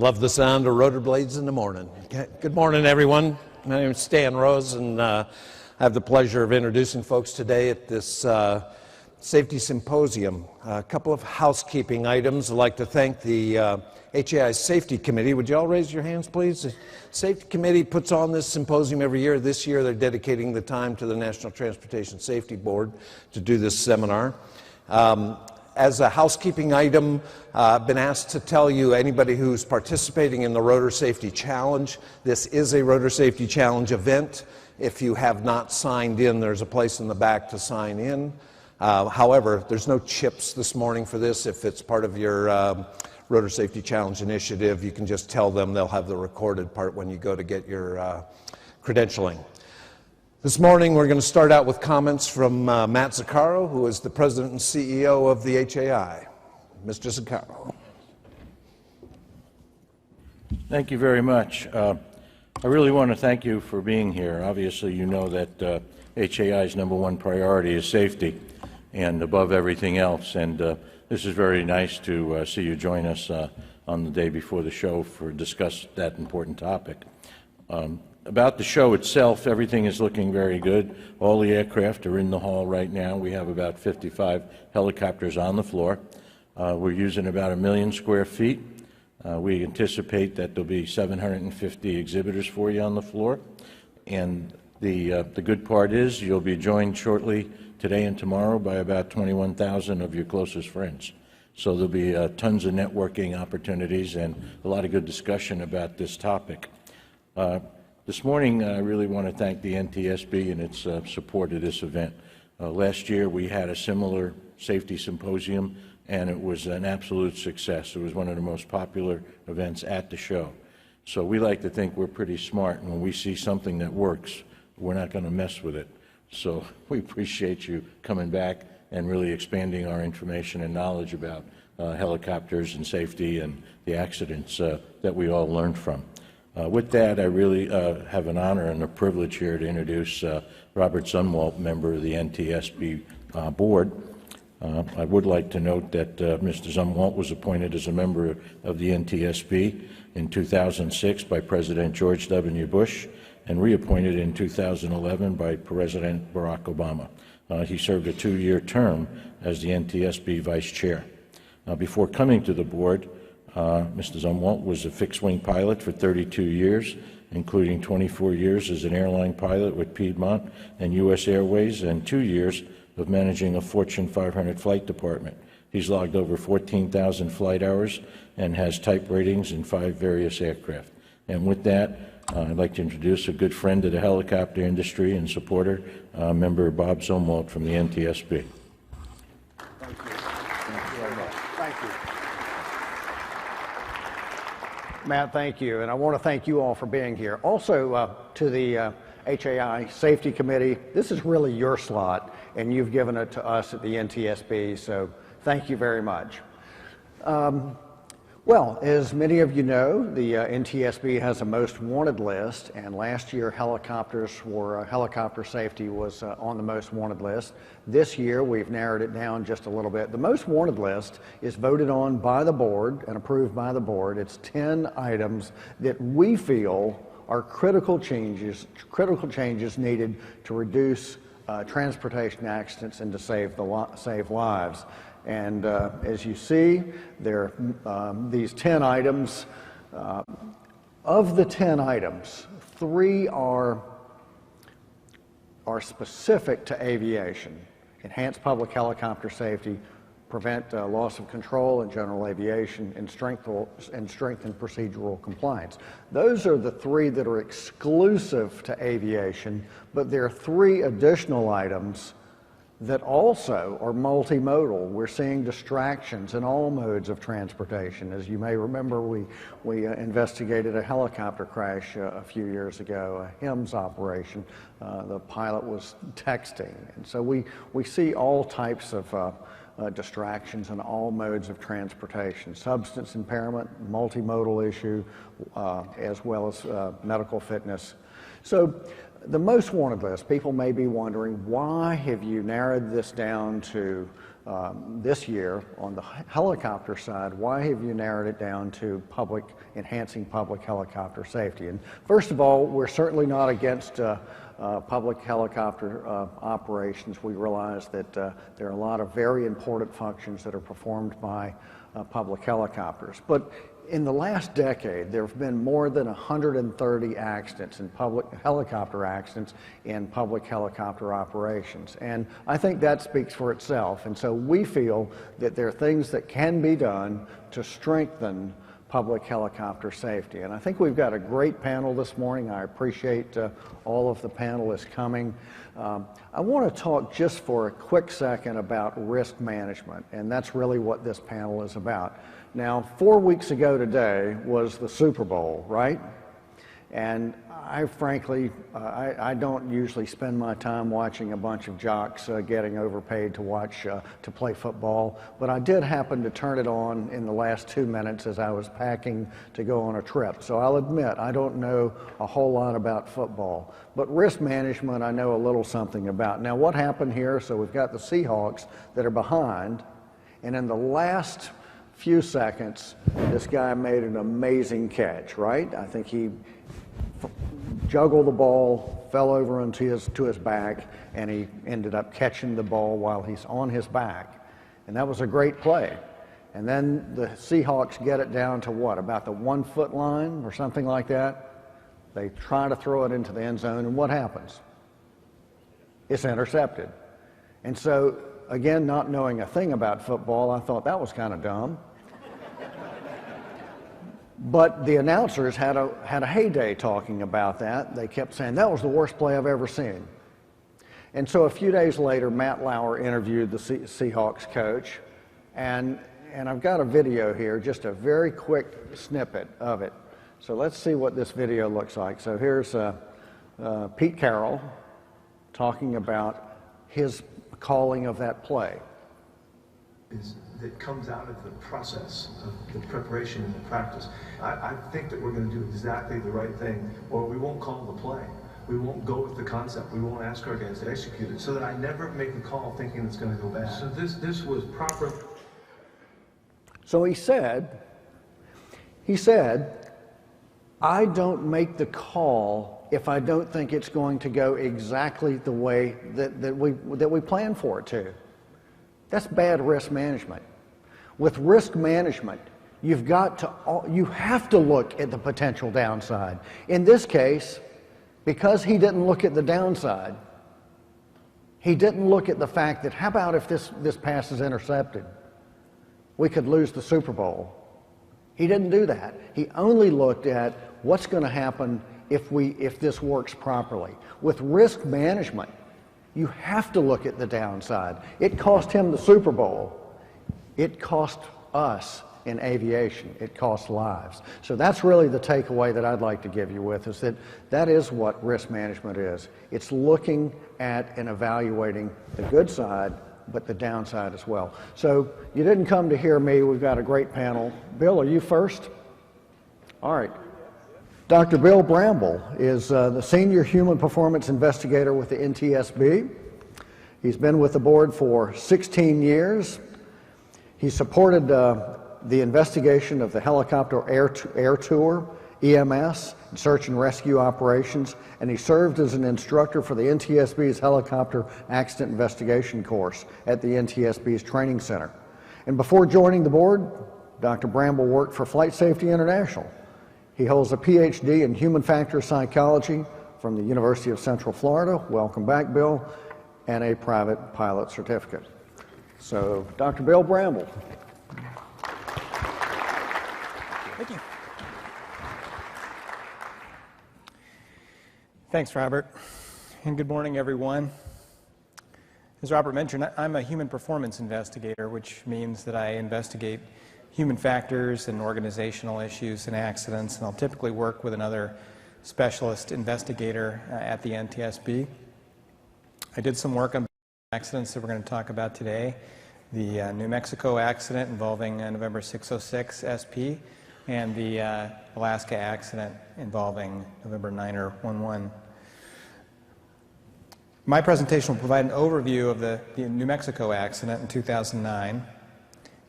Love the sound of rotor blades in the morning. Good morning, everyone. My name is Stan Rose, and I have the pleasure of introducing folks today at this Safety Symposium. A couple of housekeeping items. I'd like to thank the HAI Safety Committee. Would you all raise your hands, please? The Safety Committee puts on this symposium every year. This year, they're dedicating the time to the National Transportation Safety Board to do this seminar. As a housekeeping item, I've been asked to tell you, anybody who's participating in the Rotor Safety Challenge, this is a Rotor Safety Challenge event. If you have not signed in, there's a place in the back to sign in. However, there's no chips this morning for this. If it's part of your Rotor Safety Challenge initiative, you can just tell them. They'll have the recorded part when you go to get your credentialing. This morning, we're going to start out with comments from Matt Zuccaro, who is the President and CEO of the HAI. Mr. Zuccaro. Thank you very much. I really want to thank you for being here. Obviously, you know that HAI's #1 priority is safety and above everything else. And this is very nice to see you join us on the day before the show for discuss that important topic. About the show itself, everything is looking very good. All the aircraft are in the hall right now. We have about 55 helicopters on the floor. We're using about 1 million square feet. We anticipate that there'll be 750 exhibitors for you on the floor. And the good part is you'll be joined shortly today and tomorrow by about 21,000 of your closest friends. So there'll be tons of networking opportunities and a lot of good discussion about this topic. This morning, I really want to thank the NTSB and its support of this event. Last year, we had a similar safety symposium, and it was an absolute success. It was one of the most popular events at the show. So we like to think we're pretty smart, and when we see something that works, we're not going to mess with it. So we appreciate you coming back and really expanding our information and knowledge about helicopters and safety and the accidents that we all learned from. With that, I really have an honor and a privilege here to introduce Robert Zumwalt, member of the NTSB board. I would like to note that Mr. Zumwalt was appointed as a member of the NTSB in 2006 by President George W. Bush and reappointed in 2011 by President Barack Obama. He served a 2-year term as the NTSB vice chair. Before coming to the board, Mr. Zumwalt was a fixed-wing pilot for 32 years, including 24 years as an airline pilot with Piedmont and U.S. Airways and 2 years of managing a Fortune 500 flight department. He's logged over 14,000 flight hours and has type ratings in 5 various aircraft. And with that, I'd like to introduce a good friend of the helicopter industry and supporter, member Bob Zumwalt from the NTSB. Thank you. Thank you very much. Thank you. Matt, thank you, and I want to thank you all for being here. Also, to the HAI Safety Committee, this is really your slot, and you've given it to us at the NTSB, so thank you very much. Well, as many of you know, the NTSB has a most wanted list, and last year helicopter safety was on the most wanted list. This year we've narrowed it down just a little bit. The most wanted list is voted on by the board and approved by the board. It's 10 items that we feel are critical changes needed to reduce transportation accidents and to save lives. And as you see, there are these 10 items. Of the 10 items, 3 are specific to aviation: enhance public helicopter safety, prevent loss of control in general aviation, and strengthen procedural compliance. Those are the 3 that are exclusive to aviation, but there are 3 additional items that also are multimodal. We're seeing distractions in all modes of transportation. As you may remember, we investigated a helicopter crash a few years ago, a HIMSS operation. The pilot was texting. And so we see all types of distractions in all modes of transportation: substance impairment, multimodal issue, as well as medical fitness. So the most wanted list, people may be wondering, why have you narrowed this down to this year on the helicopter side, why have you narrowed it down to enhancing public helicopter safety? And first of all, we're certainly not against public helicopter operations. We realize that there are a lot of very important functions that are performed by public helicopters. But in the last decade, there have been more than 130 accidents in helicopter accidents in public helicopter operations. And I think that speaks for itself. And so we feel that there are things that can be done to strengthen public helicopter safety. And I think we've got a great panel this morning. I appreciate all of the panelists coming. I want to talk just for a quick second about risk management, and that's really what this panel is about. Now, 4 weeks ago today was the Super Bowl, right? And I frankly, I don't usually spend my time watching a bunch of jocks getting overpaid to play football, but I did happen to turn it on in the last 2 minutes as I was packing to go on a trip. So I'll admit, I don't know a whole lot about football, but risk management I know a little something about. Now, what happened here, so we've got the Seahawks that are behind, and in the last few seconds, this guy made an amazing catch, right? I think he juggled the ball, fell over to his back, and he ended up catching the ball while he's on his back. And that was a great play. And then the Seahawks get it down to what, about the 1 foot line or something like that? They try to throw it into the end zone, and what happens? It's intercepted. And so, again, not knowing a thing about football, I thought that was kind of dumb. But the announcers had a heyday talking about that. They kept saying, that was the worst play I've ever seen. And so a few days later, Matt Lauer interviewed the Seahawks coach, and I've got a video here, just a very quick snippet of it. So let's see what this video looks like. So here's Pete Carroll talking about his calling of that play. That comes out of the process of the preparation and the practice. I think that we're going to do exactly the right thing, or we won't call the play. We won't go with the concept. We won't ask our guys to execute it, so that I never make a call thinking it's going to go bad. So this was proper. So he said, I don't make the call if I don't think it's going to go exactly the way that we plan for it to. That's bad risk management. With risk management, you have to look at the potential downside. In this case, because he didn't look at the downside, he didn't look at the fact that, how about if this pass is intercepted? We could lose the Super Bowl. He didn't do that. He only looked at what's going to happen if this works properly. With risk management, you have to look at the downside. It cost him the Super Bowl. It cost us in aviation. It cost lives. So that's really the takeaway that I'd like to give you with, is that is what risk management is. It's looking at and evaluating the good side, but the downside as well. So you didn't come to hear me. We've got a great panel. Bill, are you first? All right. Dr. Bill Bramble is the Senior Human Performance Investigator with the NTSB. He's been with the board for 16 years. He supported the investigation of the helicopter air tour, EMS, and search and rescue operations, and he served as an instructor for the NTSB's helicopter accident investigation course at the NTSB's training center. And before joining the board, Dr. Bramble worked for Flight Safety International. He holds a PhD in human factor psychology from the University of Central Florida. Welcome back, Bill, and a private pilot certificate. So, Dr. Bill Bramble. Thank you. Thanks, Robert, and good morning, everyone. As Robert mentioned, I'm a human performance investigator, which means that I investigate human factors and organizational issues in accidents, and I'll typically work with another specialist investigator at the NTSB. I did some work on accidents that we're going to talk about today. The New Mexico accident involving November 606 SP, and the Alaska accident involving November 9er 11. My presentation will provide an overview of the New Mexico accident in 2009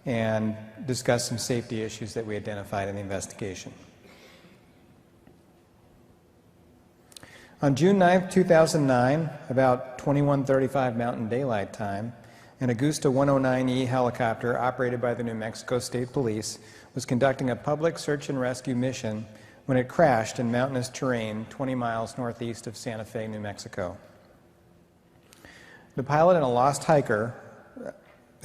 and discuss some safety issues that we identified in the investigation. On June 9, 2009, about 21:35 Mountain Daylight Time, an Augusta 109E helicopter operated by the New Mexico State Police was conducting a public search and rescue mission when it crashed in mountainous terrain 20 miles northeast of Santa Fe, New Mexico. The pilot and a lost hiker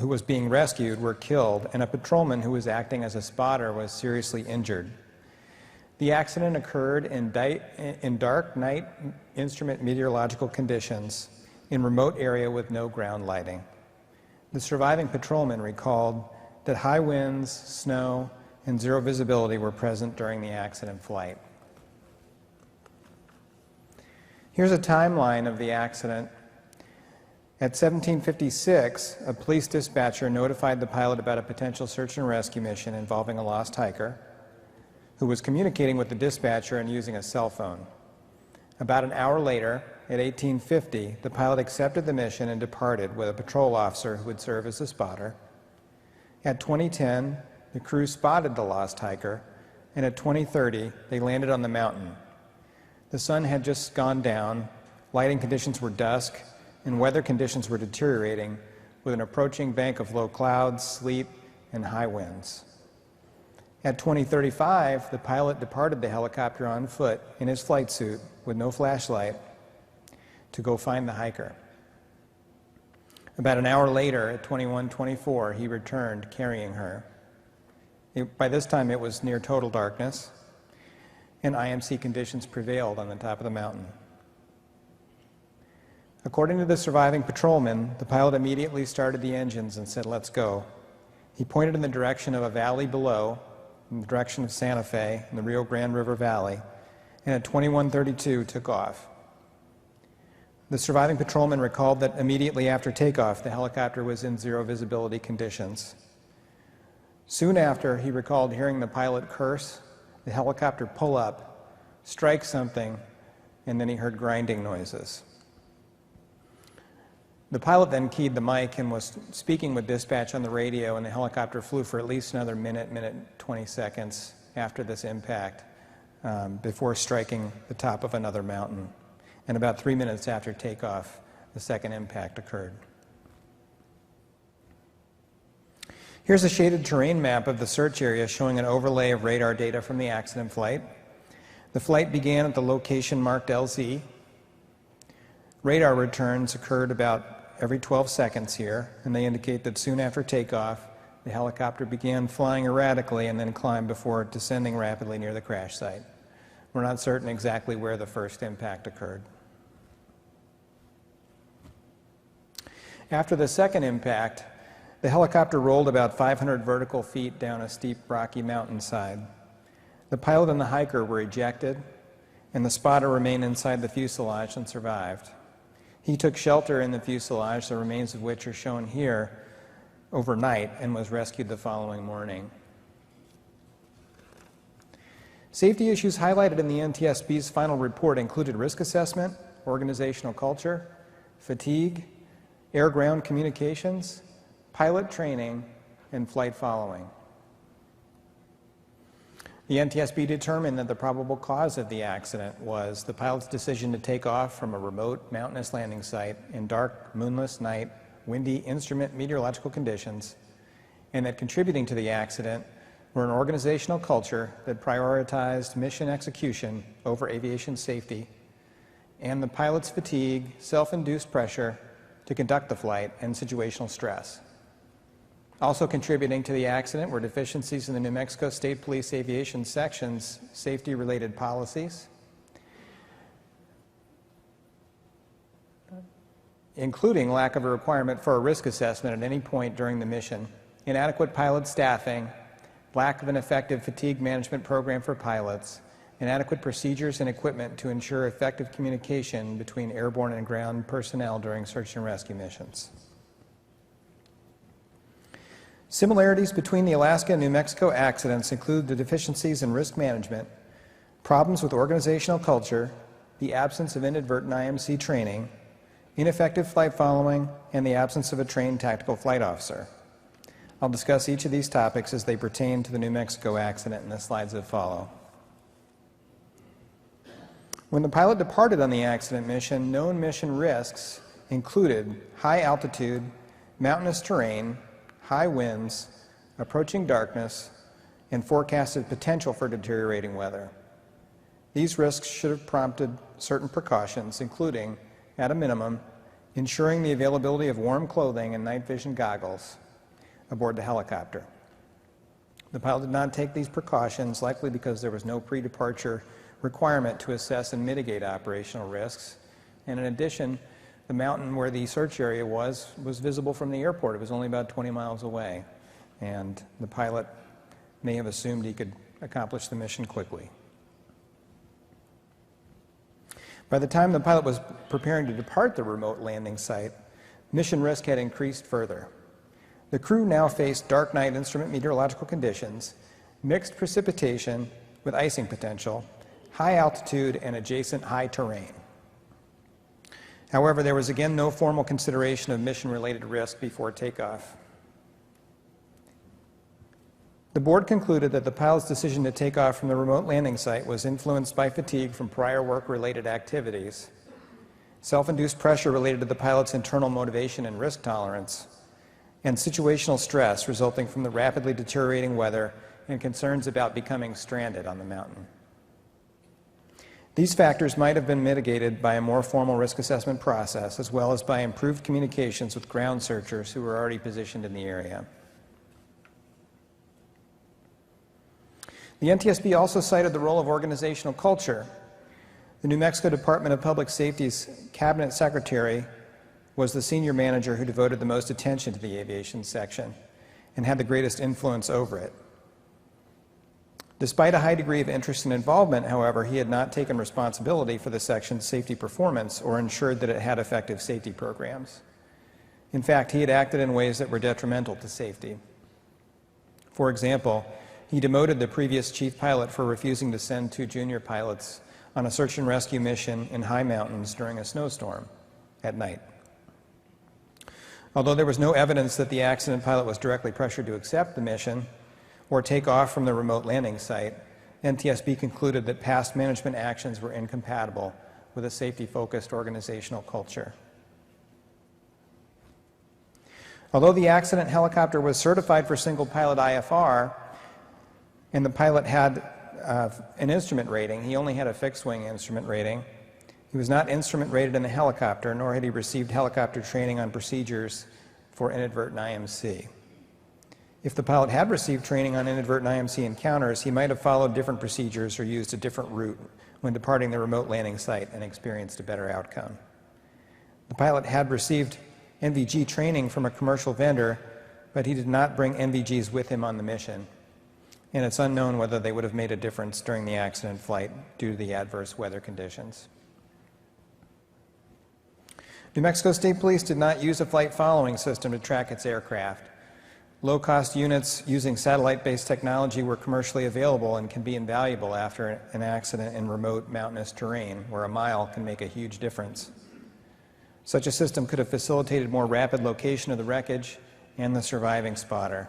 who was being rescued were killed, and a patrolman who was acting as a spotter was seriously injured. The accident occurred in dark night instrument meteorological conditions in remote area with no ground lighting. The surviving patrolman recalled that high winds, snow, and zero visibility were present during the accident flight. Here's a timeline of the accident. At 17:56, a police dispatcher notified the pilot about a potential search and rescue mission involving a lost hiker who was communicating with the dispatcher and using a cell phone. About an hour later, at 18:50, the pilot accepted the mission and departed with a patrol officer who would serve as a spotter. At 20:10, the crew spotted the lost hiker, and at 20:30, they landed on the mountain. The sun had just gone down, lighting conditions were dusk, and weather conditions were deteriorating with an approaching bank of low clouds, sleet, and high winds. At 20:35, the pilot departed the helicopter on foot in his flight suit with no flashlight to go find the hiker. About an hour later, at 21:24, he returned carrying her. By this time, it was near total darkness, and IMC conditions prevailed on the top of the mountain. According to the surviving patrolman, the pilot immediately started the engines and said, "Let's go." He pointed in the direction of a valley below, in the direction of Santa Fe in the Rio Grande River Valley, and at 21:32 took off. The surviving patrolman recalled that immediately after takeoff, the helicopter was in zero visibility conditions. Soon after, he recalled hearing the pilot curse, the helicopter pull up, strike something, and then he heard grinding noises. The pilot then keyed the mic and was speaking with dispatch on the radio, and the helicopter flew for at least another minute 20 seconds after this impact before striking the top of another mountain. And about 3 minutes after takeoff, the second impact occurred. Here's a shaded terrain map of the search area showing an overlay of radar data from the accident flight. The flight began at the location marked LZ. Radar returns occurred about every 12 seconds here, and they indicate that soon after takeoff, the helicopter began flying erratically and then climbed before descending rapidly near the crash site. We're not certain exactly where the first impact occurred. After the second impact, the helicopter rolled about 500 vertical feet down a steep rocky mountainside. The pilot and the hiker were ejected, and the spotter remained inside the fuselage and survived. He took shelter in the fuselage, the remains of which are shown here, overnight, and was rescued the following morning. Safety issues highlighted in the NTSB's final report included risk assessment, organizational culture, fatigue, air-ground communications, pilot training, and flight following. The NTSB determined that the probable cause of the accident was the pilot's decision to take off from a remote mountainous landing site in dark, moonless night, windy instrument meteorological conditions, and that contributing to the accident were an organizational culture that prioritized mission execution over aviation safety, and the pilot's fatigue, self-induced pressure to conduct the flight, and situational stress. Also contributing to the accident were deficiencies in the New Mexico State Police Aviation Section's safety-related policies, including lack of a requirement for a risk assessment at any point during the mission, inadequate pilot staffing, lack of an effective fatigue management program for pilots, inadequate procedures and equipment to ensure effective communication between airborne and ground personnel during search and rescue missions. Similarities between the Alaska and New Mexico accidents include the deficiencies in risk management, problems with organizational culture, the absence of inadvertent IMC training, ineffective flight following, and the absence of a trained tactical flight officer. I'll discuss each of these topics as they pertain to the New Mexico accident in the slides that follow. When the pilot departed on the accident mission, known mission risks included high altitude, mountainous terrain, high winds, approaching darkness, and forecasted potential for deteriorating weather. These risks should have prompted certain precautions, including, at a minimum, ensuring the availability of warm clothing and night vision goggles aboard the helicopter. The pilot did not take these precautions, likely because there was no pre-departure requirement to assess and mitigate operational risks. And in addition, the mountain where the search area was visible from the airport. It was only about 20 miles away, and the pilot may have assumed he could accomplish the mission quickly. By the time the pilot was preparing to depart the remote landing site, mission risk had increased further. The crew now faced dark night instrument meteorological conditions, mixed precipitation with icing potential, high altitude, and adjacent high terrain. However, there was again no formal consideration of mission-related risk before takeoff. The board concluded that the pilot's decision to take off from the remote landing site was influenced by fatigue from prior work-related activities, self-induced pressure related to the pilot's internal motivation and risk tolerance, and situational stress resulting from the rapidly deteriorating weather and concerns about becoming stranded on the mountain. These factors might have been mitigated by a more formal risk assessment process, as well as by improved communications with ground searchers who were already positioned in the area. The NTSB also cited the role of organizational culture. The New Mexico Department of Public Safety's cabinet secretary was the senior manager who devoted the most attention to the aviation section and had the greatest influence over it. Despite a high degree of interest and involvement, however, he had not taken responsibility for the section's safety performance or ensured that it had effective safety programs. In fact, he had acted in ways that were detrimental to safety. For example, he demoted the previous chief pilot for refusing to send 2 junior pilots on a search and rescue mission in high mountains during a snowstorm at night. Although there was no evidence that the accident pilot was directly pressured to accept the mission or take off from the remote landing site, NTSB concluded that past management actions were incompatible with a safety-focused organizational culture. Although the accident helicopter was certified for single-pilot IFR, and the pilot had an instrument rating, he only had a fixed-wing instrument rating. He was not instrument rated in the helicopter, nor had he received helicopter training on procedures for inadvertent IMC. If the pilot had received training on inadvertent IMC encounters, he might have followed different procedures or used a different route when departing the remote landing site and experienced a better outcome. The pilot had received NVG training from a commercial vendor, but he did not bring NVGs with him on the mission, and it's unknown whether they would have made a difference during the accident flight due to the adverse weather conditions. New Mexico State Police did not use a flight following system to track its aircraft. Low-cost units using satellite-based technology were commercially available and can be invaluable after an accident in remote mountainous terrain where a mile can make a huge difference. Such a system could have facilitated more rapid location of the wreckage and the surviving spotter.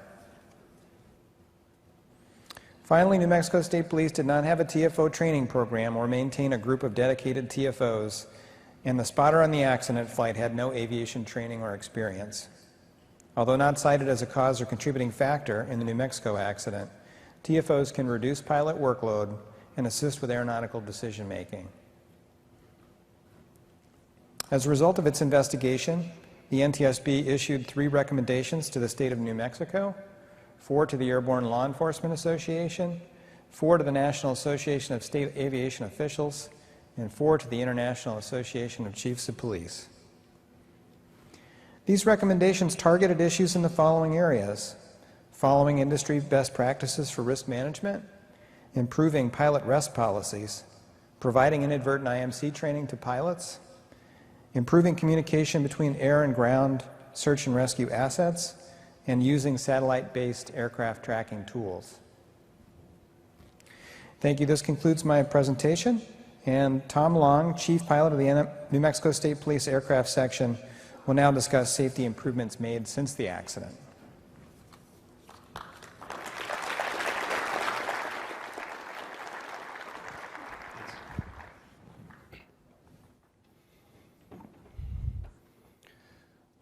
Finally, New Mexico State Police did not have a TFO training program or maintain a group of dedicated TFOs, and the spotter on the accident flight had no aviation training or experience. Although not cited as a cause or contributing factor in the New Mexico accident, TFOs can reduce pilot workload and assist with aeronautical decision-making. As a result of its investigation, the NTSB issued 3 recommendations to the state of New Mexico, 4 to the Airborne Law Enforcement Association, 4 to the National Association of State Aviation Officials, and 4 to the International Association of Chiefs of Police. These recommendations targeted issues in the following areas: following industry best practices for risk management, improving pilot rest policies, providing inadvertent IMC training to pilots, improving communication between air and ground search and rescue assets, and using satellite-based aircraft tracking tools. Thank you. This concludes my presentation, And Tom Long, Chief Pilot of the New Mexico State Police Aircraft Section, will now discuss safety improvements made since the accident.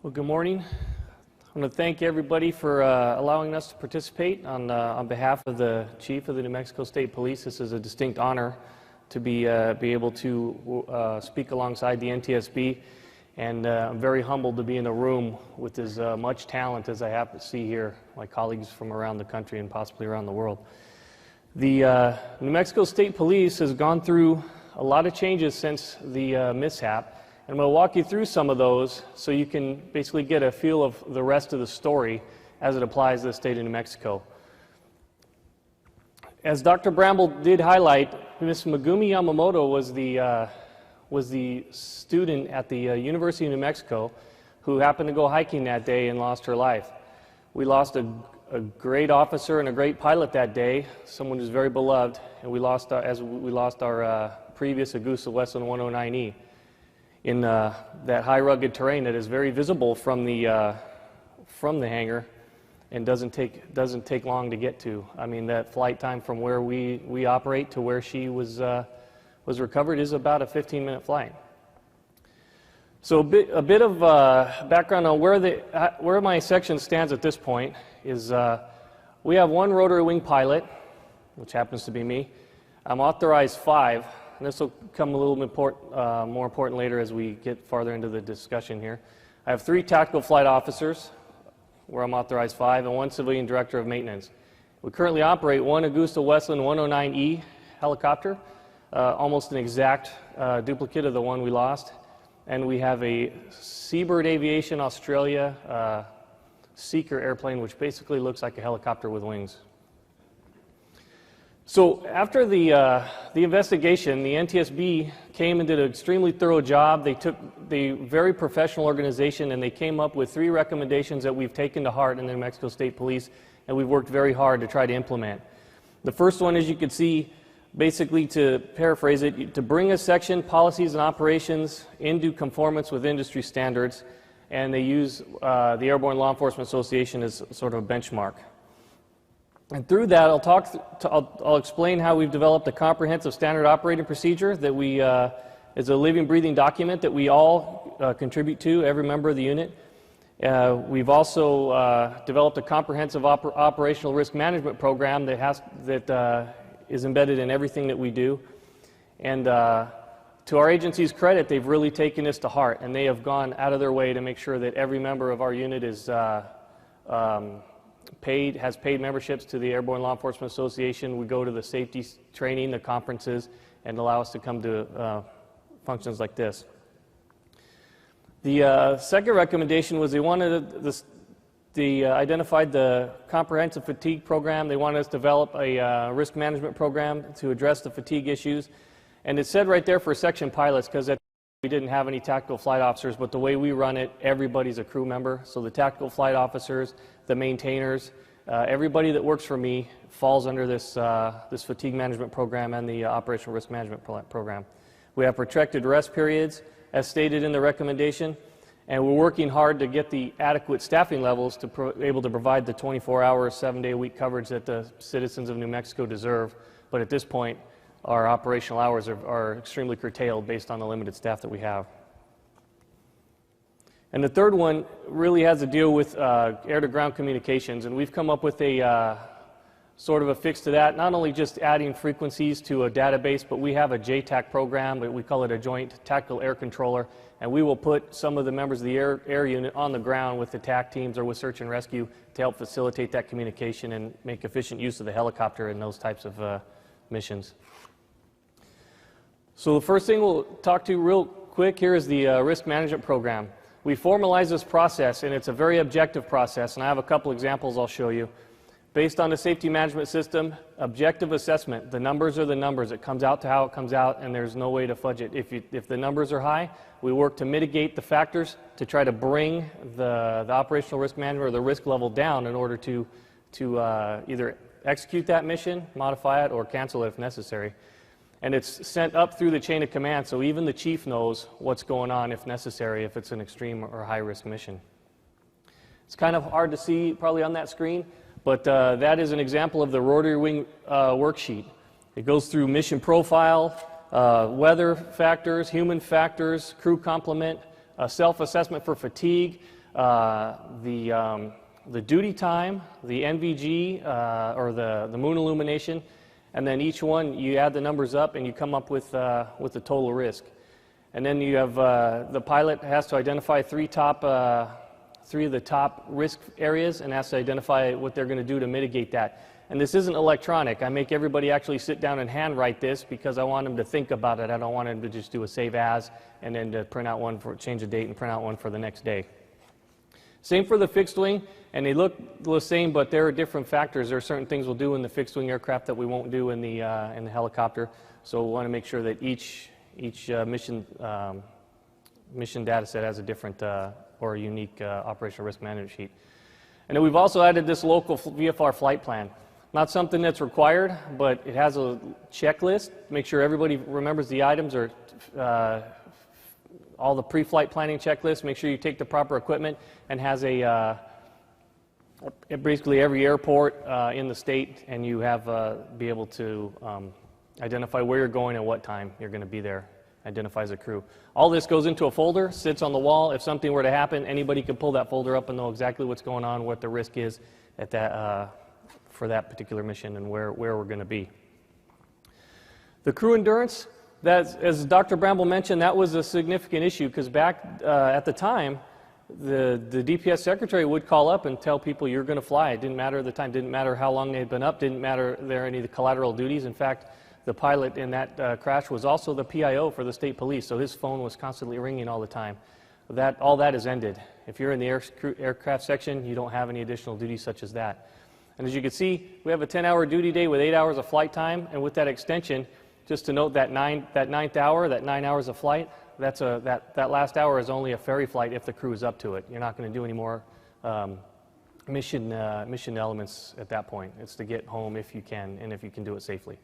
Well, good morning. I want to thank everybody for allowing us to participate on behalf of the Chief of the New Mexico State Police. This is a distinct honor to be able to speak alongside the NTSB, and I'm very humbled to be in a room with as much talent as I have to see here, my colleagues from around the country and possibly around the world. The New Mexico State Police has gone through a lot of changes since the mishap. And I'm going to walk you through some of those so you can basically get a feel of the rest of the story as it applies to the state of New Mexico. As Dr. Bramble did highlight, Ms. Megumi Yamamoto was the student at the University of New Mexico who happened to go hiking that day and lost her life. We lost a great officer and a great pilot that day, someone who's very beloved, and we lost our previous Augusta Westland 109E. In that high rugged terrain that is very visible from the hangar and doesn't take long to get to. I mean, that flight time from where we operate to where she was recovered is about a 15-minute flight. So a bit of background on where my section stands at this point is we have one rotary wing pilot, which happens to be me. I'm authorized 5. And this will come a little bit more important later as we get farther into the discussion here. I have 3 tactical flight officers, where I'm authorized 5, and 1 civilian director of maintenance. We currently operate 1 Augusta Westland 109E helicopter, almost an exact duplicate of the one we lost. And we have a Seabird Aviation Australia Seeker airplane, which basically looks like a helicopter with wings. So after the investigation, the NTSB came and did an extremely thorough job. They took the very professional organization and they came up with 3 recommendations that we've taken to heart in the New Mexico State Police, and we've worked very hard to try to implement. The first one, as you can see, basically to paraphrase it, to bring a section, policies and operations into conformance with industry standards, and they use the Airborne Law Enforcement Association as sort of a benchmark. And through that, I'll explain how we've developed a comprehensive standard operating procedure that is a living, breathing document that we all contribute to, every member of the unit. We've also developed a comprehensive operational risk management program that is embedded in everything that we do. And to our agency's credit, they've really taken this to heart, and they have gone out of their way to make sure that every member of our unit is has paid memberships to the Airborne Law Enforcement Association. We go to the safety training, the conferences, and allow us to come to functions like this. The second recommendation was they wanted they identified the comprehensive fatigue program. They wanted us to develop a risk management program to address the fatigue issues. And it said right there for section pilots, because we didn't have any tactical flight officers, but the way we run it, everybody's a crew member. So the tactical flight officers, the maintainers, everybody that works for me falls under this fatigue management program and the operational risk management program. We have protected rest periods, as stated in the recommendation, and we're working hard to get the adequate staffing levels to able to provide the 24-hour, 7-day-a-week coverage that the citizens of New Mexico deserve. But at this point, our operational hours are extremely curtailed based on the limited staff that we have. And the third one really has to deal with air-to-ground communications, and we've come up with a sort of a fix to that, not only just adding frequencies to a database, but we have a JTAC program, but we call it a Joint Tactical Air Controller, and we will put some of the members of the air unit on the ground with the TAC teams or with search and rescue to help facilitate that communication and make efficient use of the helicopter in those types of missions. So the first thing we'll talk to real quick here is the risk management program. We formalize this process, and it's a very objective process, and I have a couple examples I'll show you. Based on the safety management system, objective assessment, the numbers are the numbers. It comes out to how it comes out, and there's no way to fudge it. If the numbers are high, we work to mitigate the factors to try to bring the operational risk management or the risk level down in order to either execute that mission, modify it, or cancel it if necessary. And it's sent up through the chain of command, so even the chief knows what's going on if necessary, if it's an extreme or high-risk mission. It's kind of hard to see probably on that screen, but that is an example of the rotary wing worksheet. It goes through mission profile, weather factors, human factors, crew complement, self-assessment for fatigue, the duty time, the NVG, or the moon illumination, and then each one you add the numbers up and you come up with the total risk. And then you have the pilot has to identify three of the top risk areas and has to identify what they're going to do to mitigate that. And this isn't electronic. I make everybody actually sit down and handwrite this because I want them to think about it. I don't want them to just do a save as and then to print out one for change the date and print out one for the next day. Same for the fixed wing, and they look the same, but there are different factors. There are certain things we'll do in the fixed wing aircraft that we won't do in the helicopter. So we want to make sure that each mission data set has a different or a unique operational risk management sheet. And then we've also added this local VFR flight plan. Not something that's required, but it has a checklist. Make sure everybody remembers the items or all the pre-flight planning checklist. Make sure you take the proper equipment, and has basically every airport in the state, and you have be able to identify where you're going and what time you're going to be there. Identifies a crew. All this goes into a folder, sits on the wall. If something were to happen, anybody can pull that folder up and know exactly what's going on, what the risk is at that for that particular mission, and where we're going to be. The crew endurance, as Dr. Bramble mentioned, that was a significant issue because back at the time, the DPS secretary would call up and tell people you're going to fly. It didn't matter at the time, didn't matter how long they'd been up, didn't matter there any of the collateral duties. In fact, the pilot in that crash was also the PIO for the state police, so his phone was constantly ringing all the time. All that has ended. If you're in the aircraft section, you don't have any additional duties such as that. And as you can see, we have a 10-hour duty day with 8 hours of flight time, and with that extension, just to note that ninth hour, that 9 hours of flight, that last hour is only a ferry flight if the crew is up to it. You're not going to do any more mission elements at that point. It's to get home if you can, and if you can do it safely.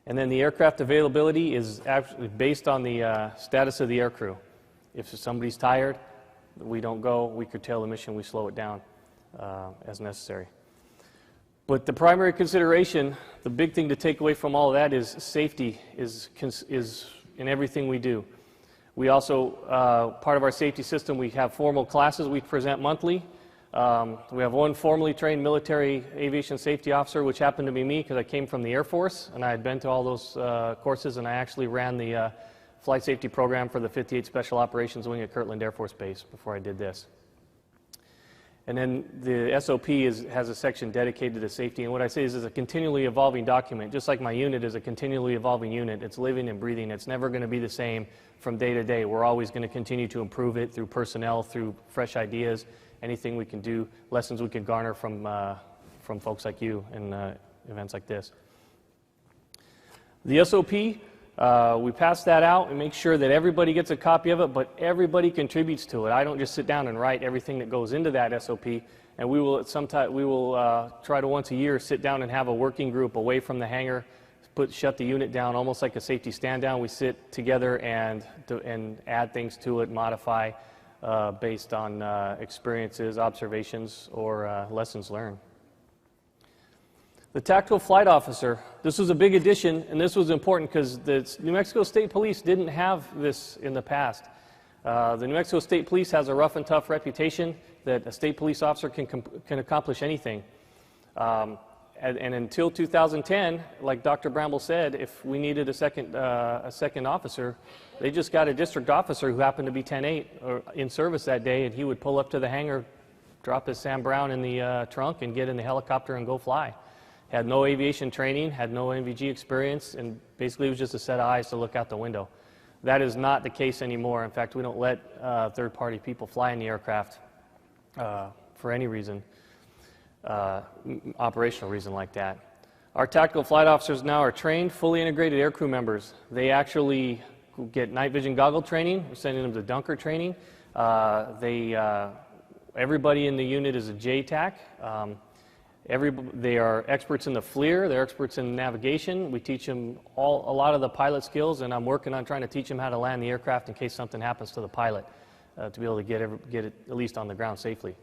And then the aircraft availability is actually based on the status of the aircrew. If somebody's tired, we don't go, we curtail the mission, we slow it down as necessary. But the primary consideration, the big thing to take away from all of that is safety is in everything we do. We also, part of our safety system, we have formal classes we present monthly. We have one formally trained military aviation safety officer, which happened to be me because I came from the Air Force, and I had been to all those courses, and I actually ran the flight safety program for the 58th Special Operations Wing at Kirtland Air Force Base before I did this. And then the SOP has a section dedicated to safety, and what I say is it's a continually evolving document. Just like my unit is a continually evolving unit. It's living and breathing. It's never going to be the same from day to day. We're always going to continue to improve it through personnel, through fresh ideas, anything we can do, lessons we can garner from folks like you in events like this. The SOP, we pass that out and make sure that everybody gets a copy of it, but everybody contributes to it. I don't just sit down and write everything that goes into that SOP, and we will try to once a year sit down and have a working group away from the hangar, shut the unit down almost like a safety stand down. We sit together and add things to it, modify based on experiences, observations, or lessons learned. The tactical flight officer, this was a big addition, and this was important because the New Mexico State Police didn't have this in the past. The New Mexico State Police has a rough and tough reputation that a state police officer can accomplish anything. And until 2010, like Dr. Bramble said, if we needed a second officer, they just got a district officer who happened to be 10-8 or in service that day, and he would pull up to the hangar, drop his Sam Brown in the trunk, and get in the helicopter and go fly. Had no aviation training, had no NVG experience, and basically it was just a set of eyes to look out the window. That is not the case anymore. In fact, we don't let third-party people fly in the aircraft for any reason, operational reason like that. Our tactical flight officers now are trained, fully integrated aircrew members. They actually get night vision goggle training. We're sending them to Dunker training. Everybody in the unit is a JTAC. They are experts in the FLIR, they're experts in navigation. We teach them a lot of the pilot skills, and I'm working on trying to teach them how to land the aircraft in case something happens to the pilot, to be able to get it at least on the ground safely.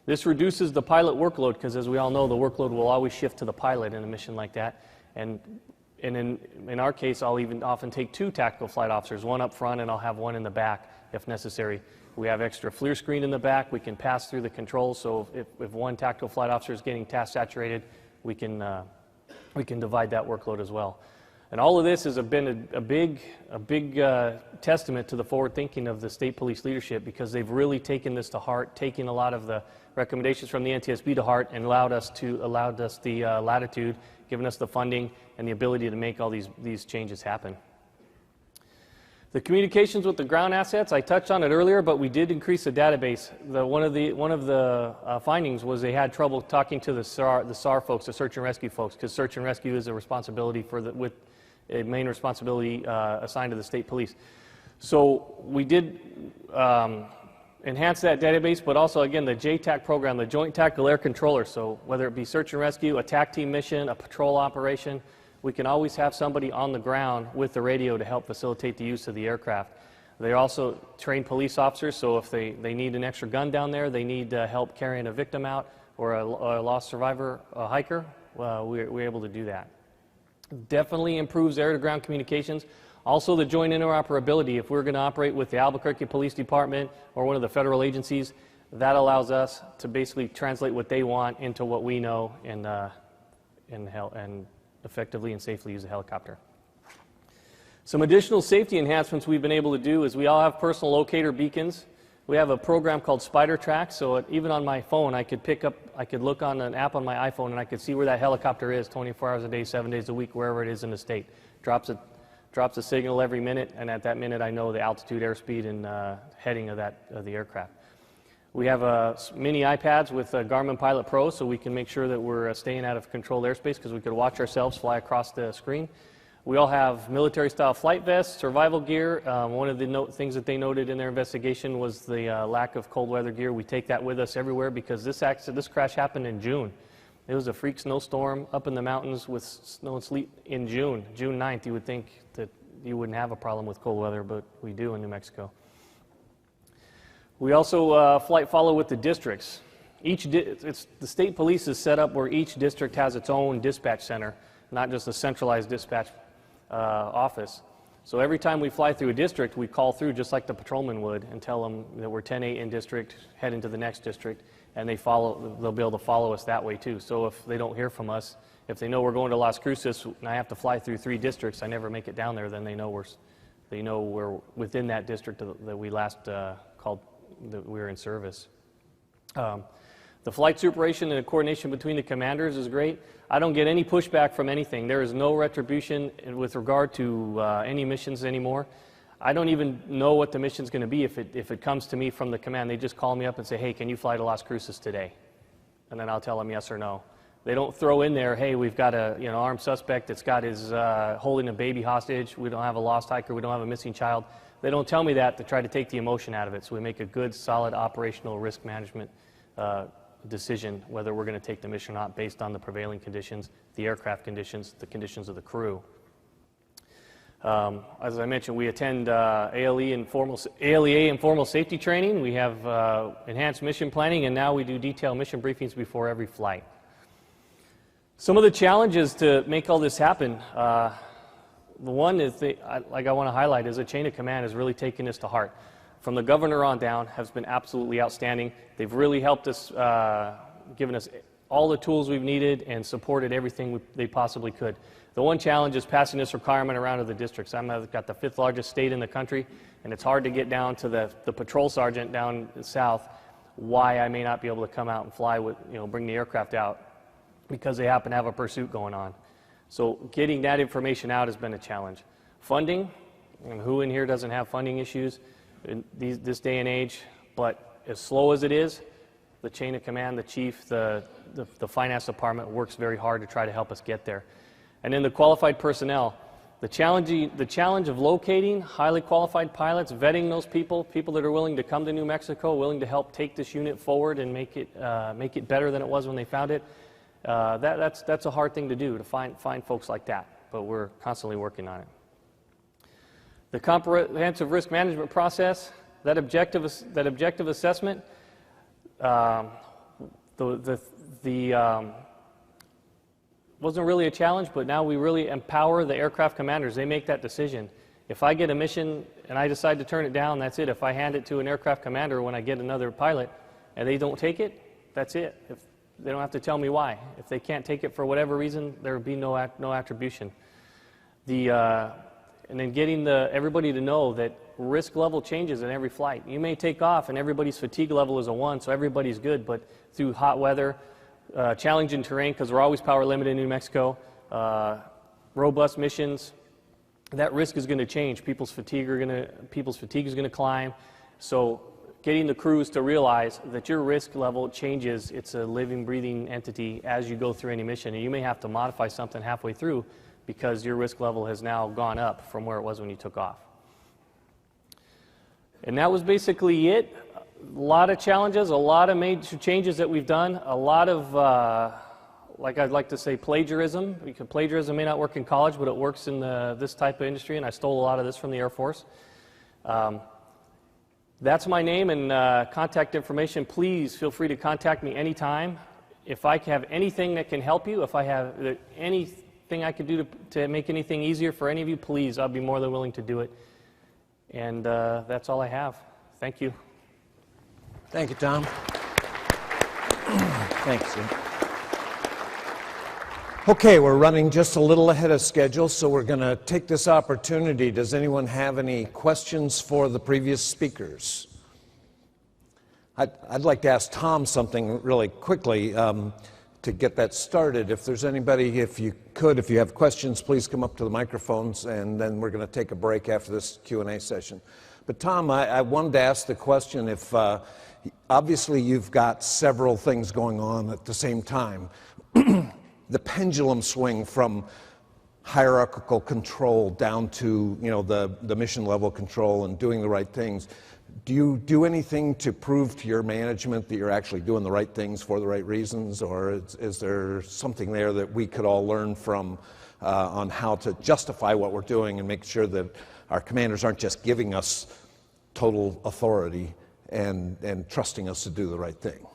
This reduces the pilot workload because, as we all know, the workload will always shift to the pilot in a mission like that. And in our case, I'll even often take 2 tactical flight officers, one up front and I'll have one in the back if necessary. We have extra FLIR screen in the back. We can pass through the controls, so if one tactical flight officer is getting task saturated, we can divide that workload as well. And all of this has been a big testament to the forward thinking of the state police leadership, because they've really taken this to heart, taking a lot of the recommendations from the NTSB to heart, and allowed us the latitude, given us the funding and the ability to make all these changes happen. The communications with the ground assets, I touched on it earlier, but we did increase the database. One of the findings was they had trouble talking to the SAR folks, the search and rescue folks, because search and rescue is a responsibility with a main responsibility assigned to the state police. So we did enhance that database, but also, again, the JTAC program, the Joint Tactical Air Controller. So whether it be search and rescue, a TAC team mission, a patrol operation, we can always have somebody on the ground with the radio to help facilitate the use of the aircraft. They're also trained police officers, so if they need an extra gun down there, they need help carrying a victim out, or a lost survivor, a hiker, we're able to do that. Definitely improves air-to-ground communications. Also, the joint interoperability. If we're going to operate with the Albuquerque Police Department or one of the federal agencies, that allows us to basically translate what they want into what we know and effectively and safely use a helicopter. Some additional safety enhancements we've been able to do is we all have personal locator beacons. We have a program called Spider Track, so even on my phone I could look on an app on my iPhone and I could see where that helicopter is 24 hours a day, 7 days a week, wherever it is in the state. Drops a signal every minute, and at that minute I know the altitude, airspeed, and heading of the aircraft. We have mini iPads with Garmin Pilot Pro, so we can make sure that we're staying out of controlled airspace, because we could watch ourselves fly across the screen. We all have military-style flight vests, survival gear. One of the things that they noted in their investigation was the lack of cold weather gear. We take that with us everywhere, because this crash happened in June. It was a freak snowstorm up in the mountains with snow and sleet in June 9th. You would think that you wouldn't have a problem with cold weather, but we do in New Mexico. We also flight follow with the districts. The state police is set up where each district has its own dispatch center, not just a centralized dispatch office. So every time we fly through a district, we call through just like the patrolman would and tell them that we're 10-8 in district, head into the next district, and they'll be able to follow us that way too. So if they don't hear from us, if they know we're going to Las Cruces and I have to fly through 3 districts, I never make it down there, then they know we're within that district that we last called that we were in service. The flight supervision and coordination between the commanders is great. I don't get any pushback from anything. There is no retribution with regard to any missions anymore. I don't even know what the mission's going to be if it comes to me from the command. They just call me up and say, hey, can you fly to Las Cruces today? And then I'll tell them yes or no. They don't throw in there, hey, we've got a armed suspect that's got his holding a baby hostage. We don't have a lost hiker. We don't have a missing child. They don't tell me that to try to take the emotion out of it. So we make a good, solid operational risk management decision whether we're going to take the mission or not based on the prevailing conditions, the aircraft conditions, the conditions of the crew. As I mentioned, we attend ALEA informal safety training. We have enhanced mission planning, and now we do detailed mission briefings before every flight. Some of the challenges to make all this happen, the one is I want to highlight is the chain of command has really taken this to heart. From the governor on down has been absolutely outstanding. They've really helped us, given us all the tools we've needed and supported everything they possibly could. The one challenge is passing this requirement around to the districts. I've got the 5th largest state in the country, and it's hard to get down to the patrol sergeant down south why I may not be able to come out and fly with, bring the aircraft out because they happen to have a pursuit going on. So getting that information out has been a challenge. Funding, who in here doesn't have funding issues in this day and age? But as slow as it is, the chain of command, the chief, the finance department works very hard to try to help us get there. And then the qualified personnel. The challenge of locating highly qualified pilots, vetting those people that are willing to come to New Mexico, willing to help take this unit forward and make it better than it was when they found it, That's a hard thing to do, to find folks like that, but we're constantly working on it. The comprehensive risk management process, that objective assessment, wasn't really a challenge, but now we really empower the aircraft commanders. They make that decision. If I get a mission and I decide to turn it down, that's it. If I hand it to an aircraft commander when I get another pilot and they don't take it, that's it. If they don't have to tell me why. If they can't take it for whatever reason, there would be no attribution. And then getting everybody to know that risk level changes in every flight. You may take off and everybody's fatigue level is a 1, so everybody's good, but through hot weather, challenging terrain, because we're always power limited in New Mexico, robust missions, that risk is going to change. People's fatigue is going to climb. So getting the crews to realize that your risk level changes. It's a living, breathing entity as you go through any mission, and you may have to modify something halfway through because your risk level has now gone up from where it was when you took off. And that was basically it. A lot of challenges, a lot of major changes that we've done, a lot of, like I'd like to say, plagiarism. Because plagiarism may not work in college, but it works in this type of industry, and I stole a lot of this from the Air Force. That's my name and contact information. Please feel free to contact me anytime. If I have anything that can help you, if I have anything I could do to make anything easier for any of you, please, I'll be more than willing to do it. And that's all I have. Thank you. Thank you, Tom. Thanks. Okay, we're running just a little ahead of schedule, so we're going to take this opportunity. Does anyone have any questions for the previous speakers? I'd like to ask Tom something really quickly to get that started. If there's anybody, if you have questions, please come up to the microphones, and then we're going to take a break after this Q&A session. But Tom, I wanted to ask the question if, obviously you've got several things going on at the same time. The pendulum swing from hierarchical control down to, the mission level control and doing the right things. Do you do anything to prove to your management that you're actually doing the right things for the right reasons, or is there something there that we could all learn from on how to justify what we're doing and make sure that our commanders aren't just giving us total authority and trusting us to do the right thing?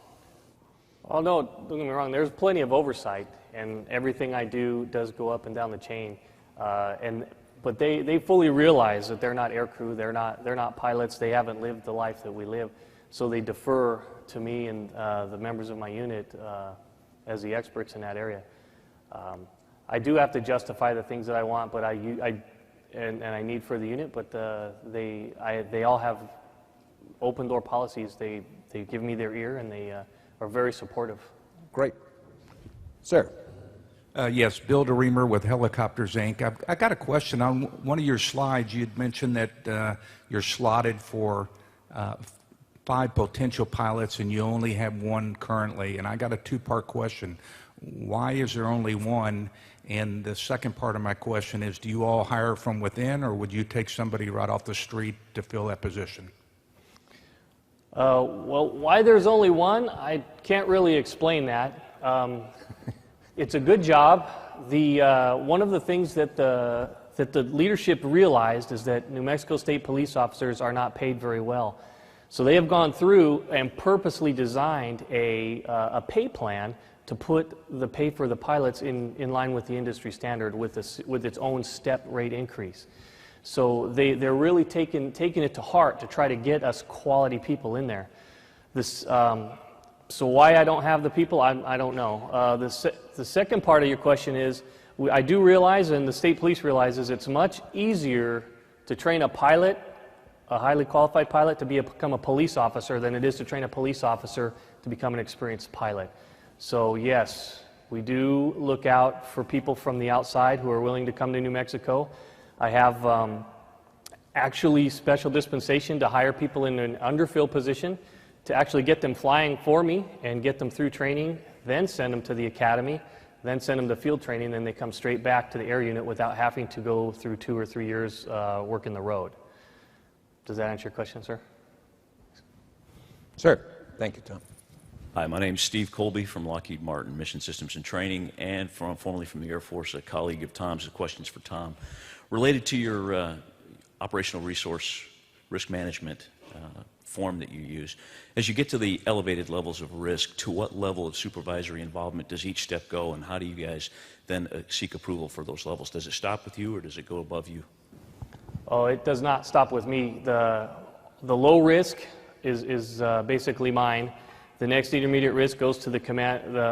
Oh, no, don't get me wrong. There's plenty of oversight, and everything I do does go up and down the chain. But they fully realize that they're not aircrew, they're not pilots, they haven't lived the life that we live. So they defer to me and the members of my unit as the experts in that area. I do have to justify the things that I want, but I need for the unit. But they all have open door policies. They give me their ear, and they are very supportive. Great. Sir. Yes, Bill DeReamer with Helicopters, Inc. I got a question. On one of your slides, you had mentioned that you're slotted for 5 potential pilots and you only have 1 currently. And I got a 2-part question. Why is there only 1? And the second part of my question is, do you all hire from within, or would you take somebody right off the street to fill that position? Well, why there's only 1, I can't really explain that. It's a good job. One of the things that the leadership realized is that New Mexico State police officers are not paid very well. So they have gone through and purposely designed a pay plan to put the pay for the pilots in line with the industry standard with its own step rate increase. So they're really taking it to heart to try to get us quality people in there. So why I don't have the people, I don't know. The second part of your question is, I do realize, and the state police realizes, it's much easier to train a pilot, a highly qualified pilot, to become a police officer than it is to train a police officer to become an experienced pilot. So yes, we do look out for people from the outside who are willing to come to New Mexico. I have actually special dispensation to hire people in an underfilled position, to actually get them flying for me and get them through training, then send them to the academy, then send them to field training, then they come straight back to the air unit without having to go through 2 or 3 years working the road. Does that answer your question, sir? Sir. Thank you, Tom. Hi, my name is Steve Colby from Lockheed Martin, Mission Systems and Training, and formerly from the Air Force, a colleague of Tom's. The question's for Tom. Related to your operational resource risk management form that you use, as you get to the elevated levels of risk, to what level of supervisory involvement does each step go, and how do you guys then seek approval for those levels? Does it stop with you, or does it go above you? Oh, it does not stop with me. The low risk is basically mine. The next intermediate risk goes to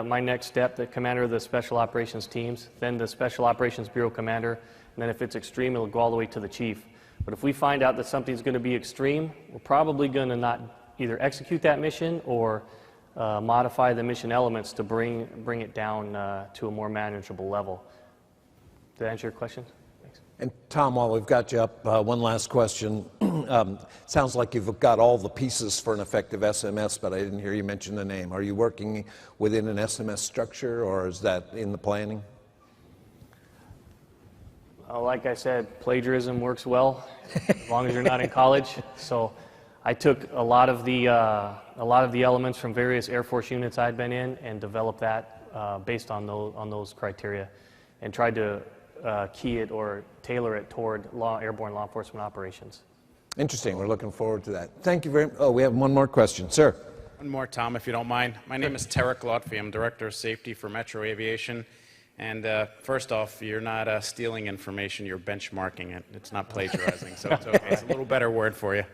my next step, the commander of the Special Operations teams, then the Special Operations Bureau commander, and then if it's extreme, it'll go all the way to the chief. But if we find out that something's going to be extreme, we're probably going to not either execute that mission or modify the mission elements to bring it down to a more manageable level. Did that answer your question? Thanks. And Tom, while we've got you up, one last question. Sounds like you've got all the pieces for an effective SMS, but I didn't hear you mention the name. Are you working within an SMS structure, or is that in the planning? Like I said, plagiarism works well as long as you're not in college. So I took a lot of the elements from various Air Force units I'd been in and developed that based on those criteria, and tried to key it or tailor it toward airborne law enforcement operations. Interesting. We're looking forward to that. Thank you very much. Oh, we have one more question. Sir. One more, Tom, if you don't mind. My name is Tarek Lotfi. I'm Director of Safety for Metro Aviation. And first off, you're not stealing information, you're benchmarking it. It's not plagiarizing, so it's okay. It's a little better word for you.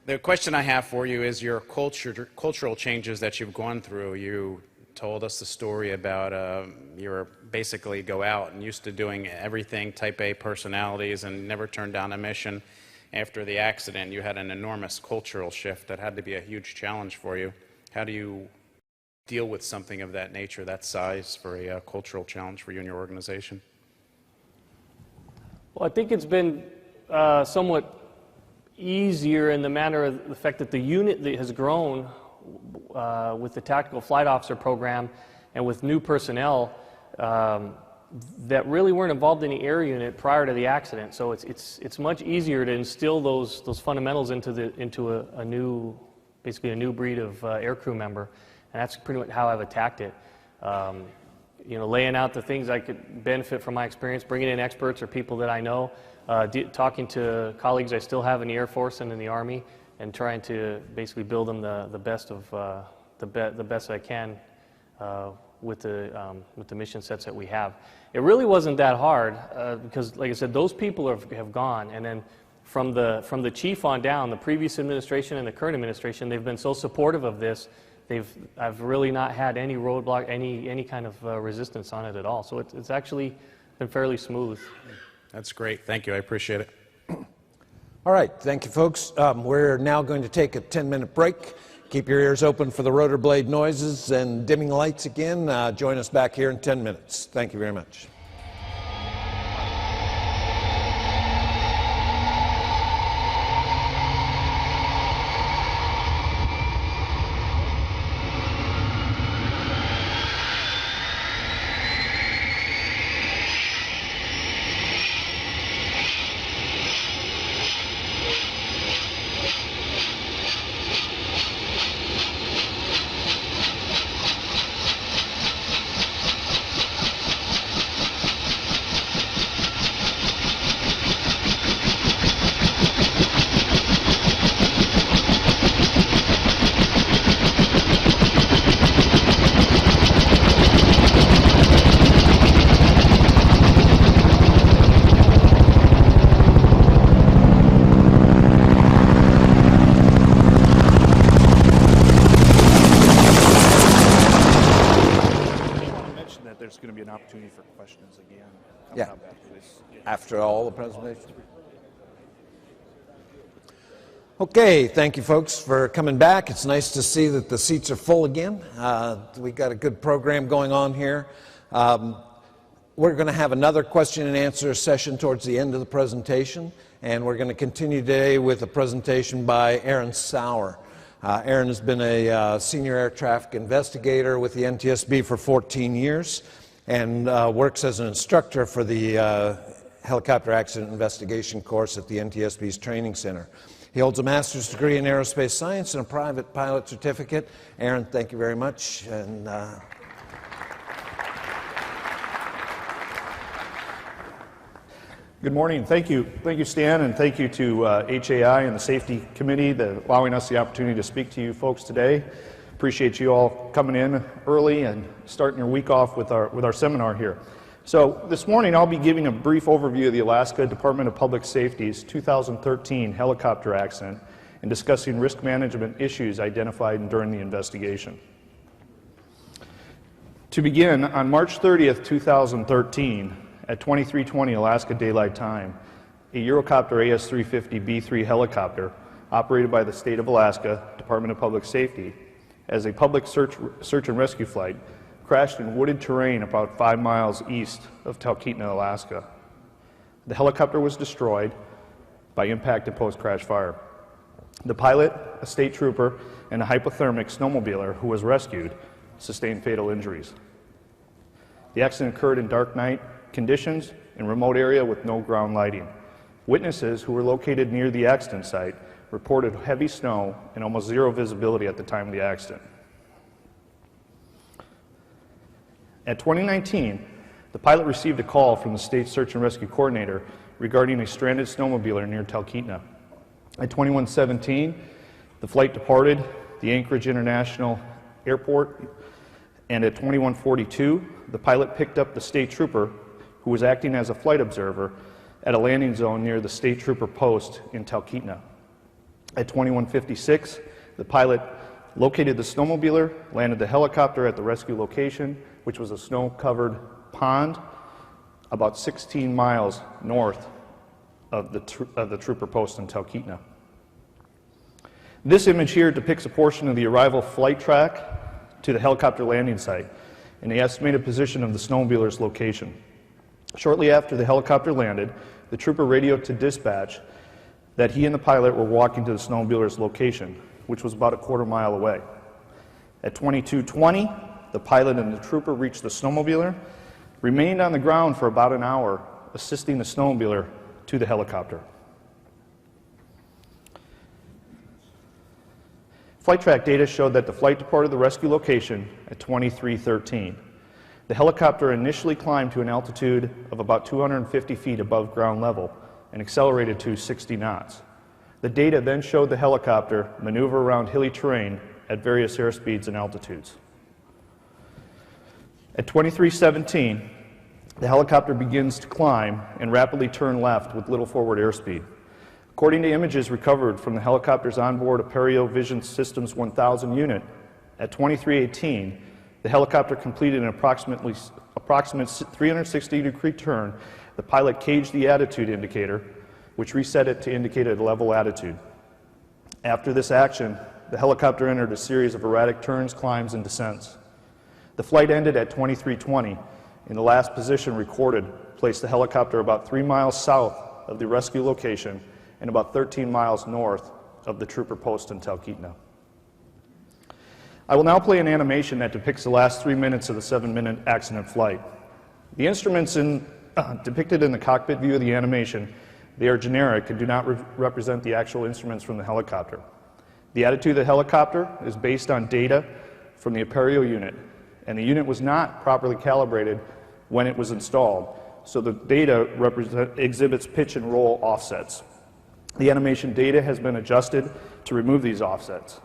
The question I have for you is your cultural changes that you've gone through. You told us the story about you were basically go out and used to doing everything, type A personalities, and never turned down a mission. After the accident, you had an enormous cultural shift that had to be a huge challenge for you. How do you deal with something of that nature, that size, for a cultural challenge for you and your organization? Well, I think it's been somewhat easier in the manner of the fact that the unit that has grown with the Tactical Flight Officer program and with new personnel that really weren't involved in the air unit prior to the accident. So it's much easier to instill those fundamentals into a new, basically a new breed of aircrew member, and that's pretty much how I've attacked it. Laying out the things I could benefit from my experience, bringing in experts or people that I know, talking to colleagues I still have in the Air Force and in the Army, and trying to basically build them the best I can with the mission sets that we have. It really wasn't that hard because, like I said, those people have gone, and then from the chief on down, the previous administration and the current administration, they've been so supportive of this. I've really not had any roadblock, any kind of resistance on it at all. So it's actually been fairly smooth. That's great. Thank you. I appreciate it. All right. Thank you, folks. We're now going to take a 10-minute break. Keep your ears open for the rotor blade noises and dimming lights again. Join us back here in 10 minutes. Thank you very much. There's going to be an opportunity for questions again. Yeah. After all the presentation. Okay, thank you folks for coming back. It's nice to see that the seats are full again. We got a good program going on here. We're going to have another question and answer session towards the end of the presentation, and we're going to continue today with a presentation by Aaron Sauer. Aaron has been a senior air traffic investigator with the NTSB for 14 years and works as an instructor for the helicopter accident investigation course at the NTSB's training center. He holds a master's degree in aerospace science and a private pilot certificate. Aaron, thank you very much. And Good morning. Thank you. Thank you, Stan, and thank you to HAI and the Safety Committee for allowing us the opportunity to speak to you folks today. Appreciate you all coming in early and starting your week off with our seminar here. So this morning I'll be giving a brief overview of the Alaska Department of Public Safety's 2013 helicopter accident and discussing risk management issues identified during the investigation. To begin, on March 30th, 2013, at 23:20 Alaska Daylight Time, a Eurocopter AS-350B3 helicopter operated by the State of Alaska Department of Public Safety as a public search and rescue flight crashed in wooded terrain about 5 miles east of Talkeetna, Alaska. The helicopter was destroyed by impact and post-crash fire. The pilot, a state trooper, and a hypothermic snowmobiler who was rescued sustained fatal injuries. The accident occurred in dark night conditions in a remote area with no ground lighting. Witnesses who were located near the accident site reported heavy snow and almost zero visibility at the time of the accident. At 2019, the pilot received a call from the state search and rescue coordinator regarding a stranded snowmobiler near Talkeetna. At 21:17, the flight departed the Anchorage International Airport, and at 21:42, the pilot picked up the state trooper who was acting as a flight observer at a landing zone near the state trooper post in Talkeetna. At 21:56, the pilot located the snowmobiler, landed the helicopter at the rescue location, which was a snow-covered pond about 16 miles north of the trooper post in Talkeetna. This image here depicts a portion of the arrival flight track to the helicopter landing site and the estimated position of the snowmobiler's location. Shortly after the helicopter landed, the trooper radioed to dispatch that he and the pilot were walking to the snowmobiler's location, which was about a quarter mile away. At 22:20, the pilot and the trooper reached the snowmobiler, remained on the ground for about an hour, assisting the snowmobiler to the helicopter. Flight track data showed that the flight departed the rescue location at 23:13. The helicopter initially climbed to an altitude of about 250 feet above ground level and accelerated to 60 knots. The data then showed the helicopter maneuver around hilly terrain at various airspeeds and altitudes. At 23:17, the helicopter begins to climb and rapidly turn left with little forward airspeed. According to images recovered from the helicopter's onboard Apereo Vision Systems 1000 unit, at 23:18, the helicopter completed an approximate 360-degree turn. The pilot caged the attitude indicator, which reset it to indicate a level attitude. After this action, the helicopter entered a series of erratic turns, climbs, and descents. The flight ended at 23:20, and the last position recorded placed the helicopter about 3 miles south of the rescue location and about 13 miles north of the trooper post in Talkeetna. I will now play an animation that depicts the last 3 minutes of the 7-minute accident flight. The instruments depicted in the cockpit view of the animation, they are generic and do not represent the actual instruments from the helicopter. The attitude of the helicopter is based on data from the Apereo unit, and the unit was not properly calibrated when it was installed, so the data exhibits pitch and roll offsets. The animation data has been adjusted to remove these offsets.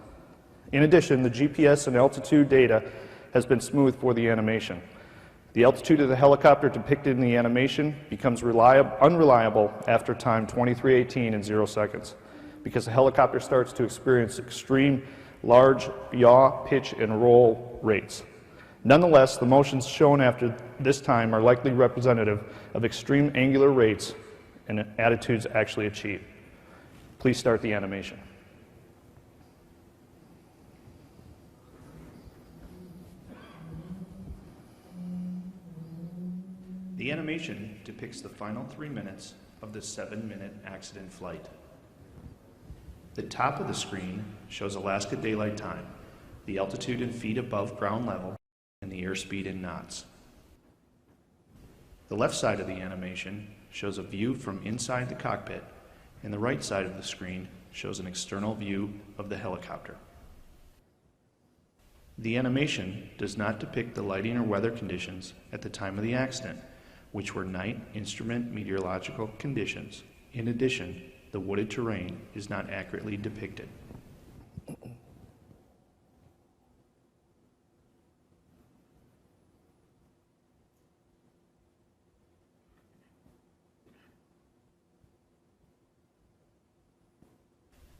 In addition, the GPS and altitude data has been smoothed for the animation. The altitude of the helicopter depicted in the animation becomes unreliable after time 23:18 and 0 seconds because the helicopter starts to experience extreme large yaw, pitch, and roll rates. Nonetheless, the motions shown after this time are likely representative of extreme angular rates and attitudes actually achieved. Please start the animation. The animation depicts the final 3 minutes of the 7-minute accident flight. The top of the screen shows Alaska Daylight Time, the altitude in feet above ground level, and the airspeed in knots. The left side of the animation shows a view from inside the cockpit, and the right side of the screen shows an external view of the helicopter. The animation does not depict the lighting or weather conditions at the time of the accident, which were night instrument meteorological conditions. In addition, the wooded terrain is not accurately depicted.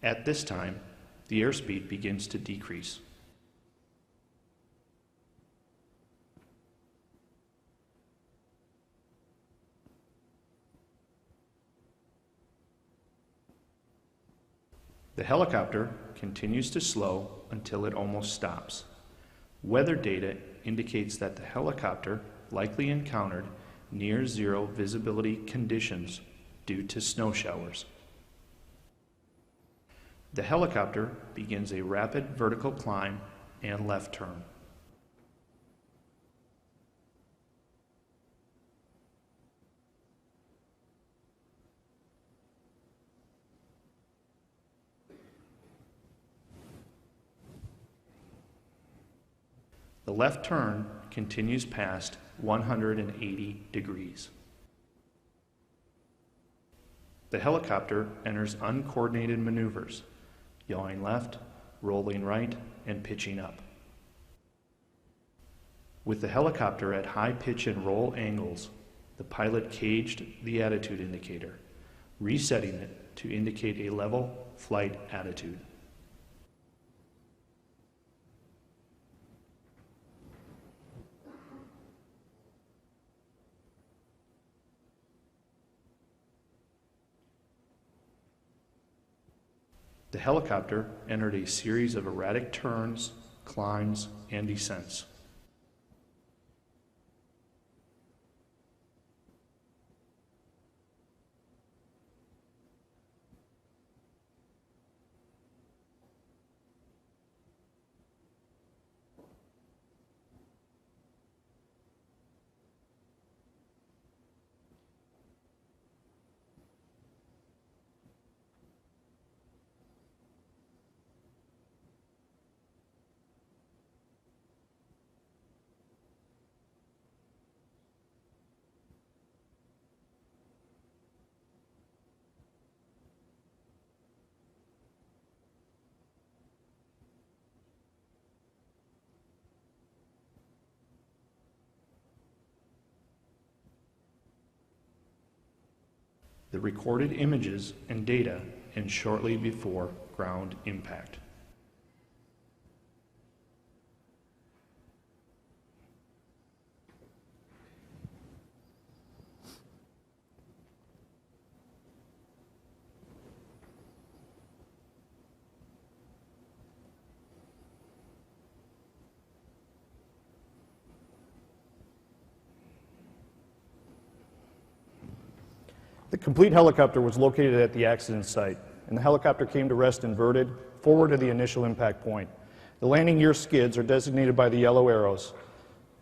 At this time, the airspeed begins to decrease. The helicopter continues to slow until it almost stops. Weather data indicates that the helicopter likely encountered near zero visibility conditions due to snow showers. The helicopter begins a rapid vertical climb and left turn. The left turn continues past 180 degrees. The helicopter enters uncoordinated maneuvers, yawing left, rolling right, and pitching up. With the helicopter at high pitch and roll angles, the pilot caged the attitude indicator, resetting it to indicate a level flight attitude. The helicopter entered a series of erratic turns, climbs, and descents. The recorded images and data end shortly before ground impact. The complete helicopter was located at the accident site, and the helicopter came to rest inverted forward to the initial impact point. The landing gear skids are designated by the yellow arrows,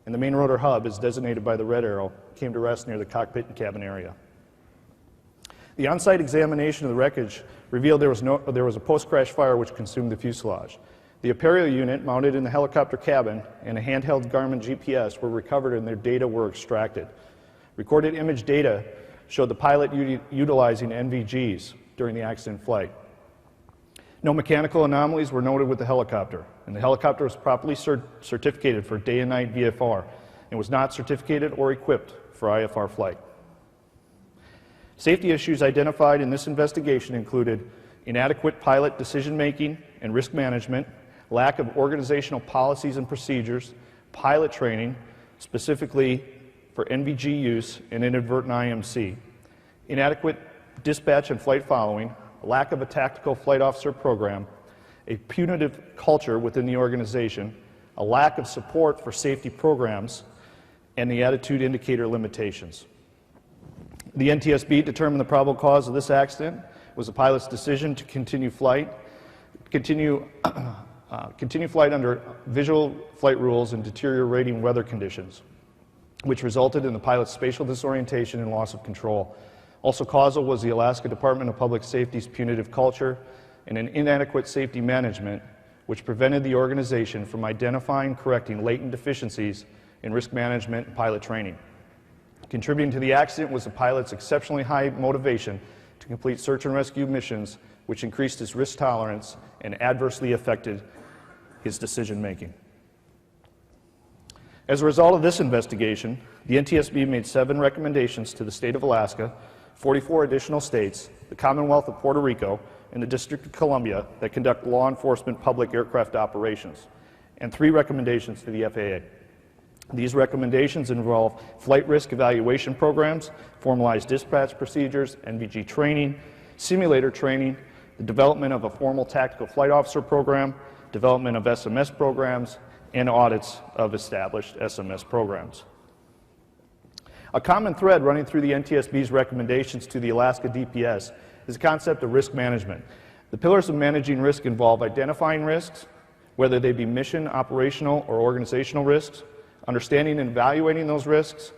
and the main rotor hub is designated by the red arrow, came to rest near the cockpit and cabin area. The on-site examination of the wreckage revealed there was a post-crash fire which consumed the fuselage. The Aperio unit mounted in the helicopter cabin and a handheld Garmin GPS were recovered and their data were extracted. Recorded image data showed the pilot utilizing NVGs during the accident flight. No mechanical anomalies were noted with the helicopter, and the helicopter was properly certificated for day and night VFR and was not certificated or equipped for IFR flight. Safety issues identified in this investigation included inadequate pilot decision-making and risk management, lack of organizational policies and procedures, pilot training, specifically for NVG use and inadvertent IMC, inadequate dispatch and flight following, a lack of a tactical flight officer program, a punitive culture within the organization, a lack of support for safety programs, and the attitude indicator limitations. The NTSB determined the probable cause of this accident was the pilot's decision to continue flight under visual flight rules and deteriorating weather conditions, which resulted in the pilot's spatial disorientation and loss of control. Also causal was the Alaska Department of Public Safety's punitive culture, and an inadequate safety management, which prevented the organization from identifying and correcting latent deficiencies in risk management and pilot training. Contributing to the accident was the pilot's exceptionally high motivation to complete search and rescue missions, which increased his risk tolerance and adversely affected his decision making. As a result of this investigation, the NTSB made 7 recommendations to the state of Alaska, 44 additional states, the Commonwealth of Puerto Rico, and the District of Columbia that conduct law enforcement public aircraft operations, and 3 recommendations to the FAA. These recommendations involve flight risk evaluation programs, formalized dispatch procedures, NVG training, simulator training, the development of a formal tactical flight officer program, development of SMS programs, and audits of established SMS programs. A common thread running through the NTSB's recommendations to the Alaska DPS is the concept of risk management. The pillars of managing risk involve identifying risks, whether they be mission, operational, or organizational risks, understanding and evaluating those risks,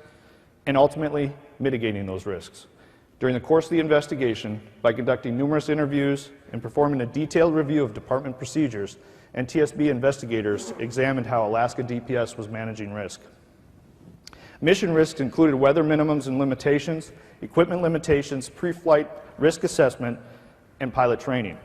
and ultimately mitigating those risks. During the course of the investigation, by conducting numerous interviews and performing a detailed review of department procedures, NTSB investigators examined how Alaska DPS was managing risk. Mission risks included weather minimums and limitations, equipment limitations, pre-flight risk assessment, and pilot training.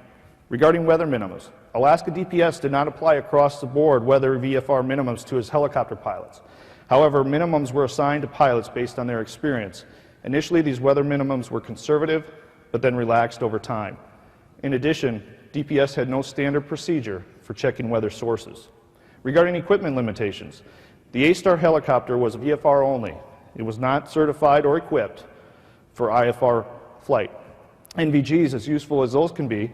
Regarding weather minimums, Alaska DPS did not apply across the board weather VFR minimums to his helicopter pilots. However, minimums were assigned to pilots based on their experience. Initially, these weather minimums were conservative, but then relaxed over time. In addition, DPS had no standard procedure for checking weather sources. Regarding equipment limitations, the A-Star helicopter was VFR only. It was not certified or equipped for IFR flight. NVGs, as useful as those can be,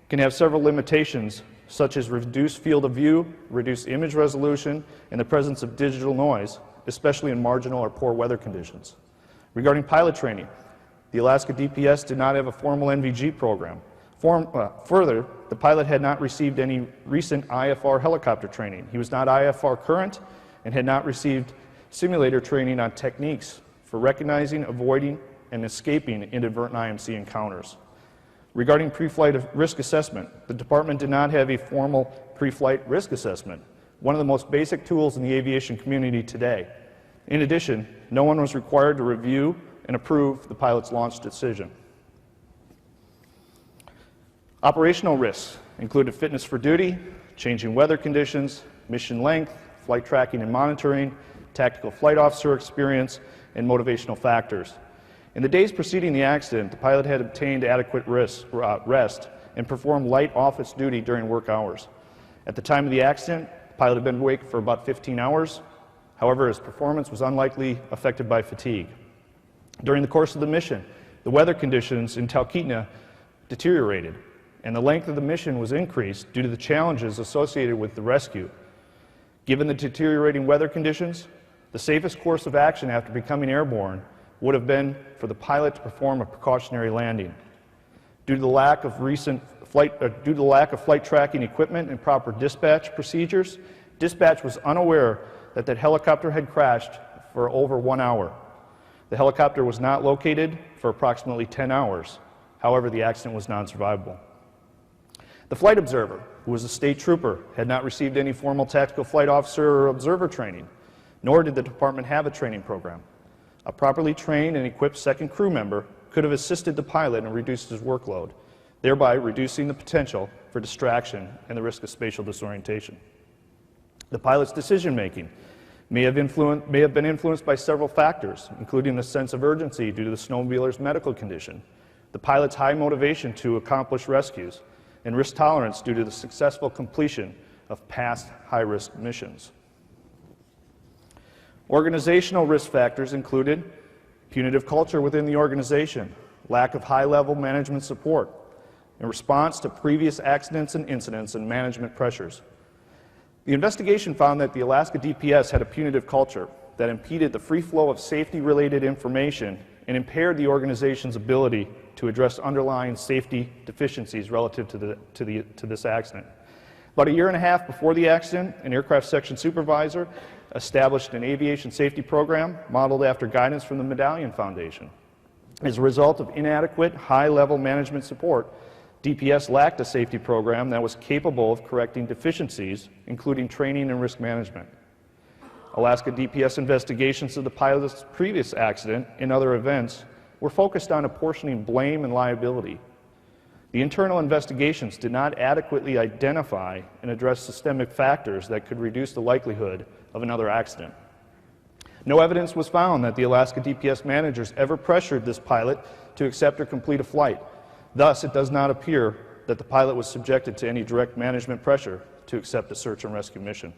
can have several limitations, such as reduced field of view, reduced image resolution, and the presence of digital noise, especially in marginal or poor weather conditions. Regarding pilot training, the Alaska DPS did not have a formal NVG program. Further, the pilot had not received any recent IFR helicopter training. He was not IFR current and had not received simulator training on techniques for recognizing, avoiding, and escaping inadvertent IMC encounters. Regarding pre-flight risk assessment, the department did not have a formal pre-flight risk assessment, one of the most basic tools in the aviation community today. In addition, no one was required to review and approve the pilot's launch decision. Operational risks included fitness for duty, changing weather conditions, mission length, flight tracking and monitoring, tactical flight officer experience, and motivational factors. In the days preceding the accident, the pilot had obtained adequate rest and performed light office duty during work hours. At the time of the accident, the pilot had been awake for about 15 hours. However, his performance was unlikely affected by fatigue. During the course of the mission, the weather conditions in Talkeetna deteriorated, and the length of the mission was increased due to the challenges associated with the rescue. Given the deteriorating weather conditions, the safest course of action after becoming airborne would have been for the pilot to perform a precautionary landing. Due to the lack of flight tracking equipment and proper dispatch procedures, dispatch was unaware that that helicopter had crashed for over 1 hour. The helicopter was not located for approximately 10 hours. However, the accident was non-survivable. The flight observer, who was a state trooper, had not received any formal tactical flight officer or observer training, nor did the department have a training program. A properly trained and equipped second crew member could have assisted the pilot and reduced his workload, thereby reducing the potential for distraction and the risk of spatial disorientation. The pilot's decision-making may have been influenced by several factors, including the sense of urgency due to the snowmobiler's medical condition, the pilot's high motivation to accomplish rescues, and risk tolerance due to the successful completion of past high-risk missions. Organizational risk factors included punitive culture within the organization, lack of high-level management support, in response to previous accidents and incidents and management pressures. The investigation found that the Alaska DPS had a punitive culture that impeded the free flow of safety-related information and impaired the organization's ability to address underlying safety deficiencies relative to this accident. About 1.5 years before the accident, an aircraft section supervisor established an aviation safety program modeled after guidance from the Medallion Foundation. As a result of inadequate, high-level management support, DPS lacked a safety program that was capable of correcting deficiencies, including training and risk management. Alaska DPS investigations of the pilot's previous accident and other events were focused on apportioning blame and liability. The internal investigations did not adequately identify and address systemic factors that could reduce the likelihood of another accident. No evidence was found that the Alaska DPS managers ever pressured this pilot to accept or complete a flight. Thus, it does not appear that the pilot was subjected to any direct management pressure to accept a search and rescue mission.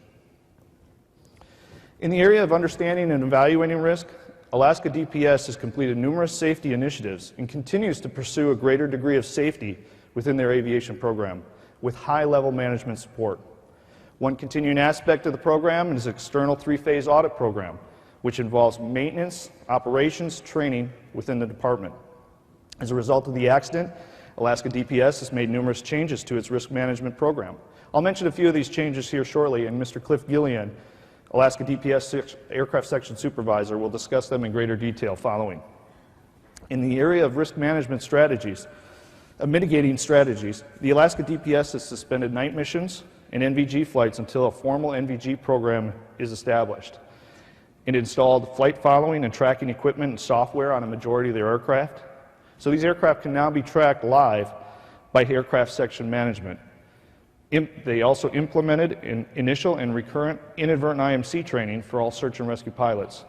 In the area of understanding and evaluating risk, Alaska DPS has completed numerous safety initiatives and continues to pursue a greater degree of safety within their aviation program with high-level management support. One continuing aspect of the program is an external three-phase audit program, which involves maintenance, operations, training within the department. As a result of the accident, Alaska DPS has made numerous changes to its risk management program. I'll mention a few of these changes here shortly, and Mr. Cliff Gillian, Alaska DPS Aircraft Section Supervisor, will discuss them in greater detail following. In the area of risk management strategies, mitigating strategies, the Alaska DPS has suspended night missions and NVG flights until a formal NVG program is established. It installed flight following and tracking equipment and software on a majority of their aircraft. So these aircraft can now be tracked live by aircraft section management. They also implemented an initial and recurrent inadvertent IMC training for all search and rescue pilots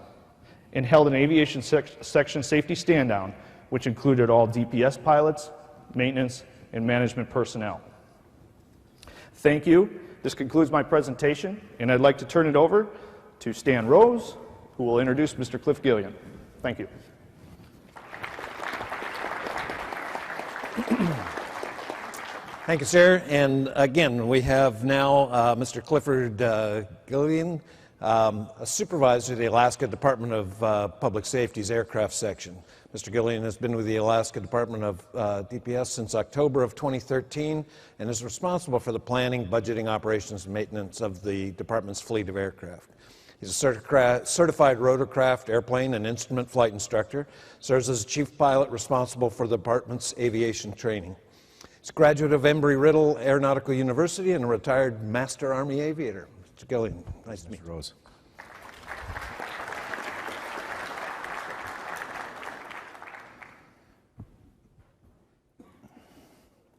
and held an aviation section safety stand-down, which included all DPS pilots, maintenance, and management personnel. Thank you. This concludes my presentation, and I'd like to turn it over to Stan Rose, who will introduce Mr. Cliff Gillian. Thank you. Thank you, sir. And again, we have now Mr. Clifford Gillian, a supervisor of the Alaska Department of Public Safety's aircraft section. Mr. Gillian has been with the Alaska Department of DPS since October of 2013 and is responsible for the planning, budgeting, operations, and maintenance of the department's fleet of aircraft. He's a certified rotorcraft, airplane, and instrument flight instructor, serves as chief pilot responsible for the department's aviation training. He's a graduate of Embry-Riddle Aeronautical University and a retired Master Army aviator. Mr. Gillian, nice to meet you. Rose.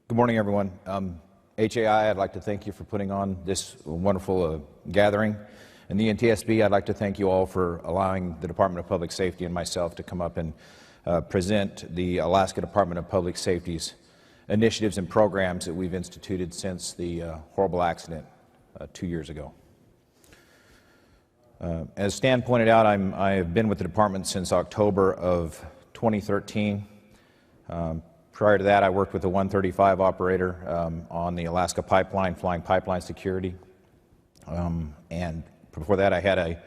Good morning, everyone. HAI, I'd like to thank you for putting on this wonderful gathering. And the NTSB, I'd like to thank you all for allowing the Department of Public Safety and myself to come up and present the Alaska Department of Public Safety's initiatives and programs that we've instituted since the horrible accident 2 years ago. As Stan pointed out, I have been with the department since October of 2013. Prior to that, I worked with the 135 operator on the Alaska pipeline, flying pipeline security. And before that, I had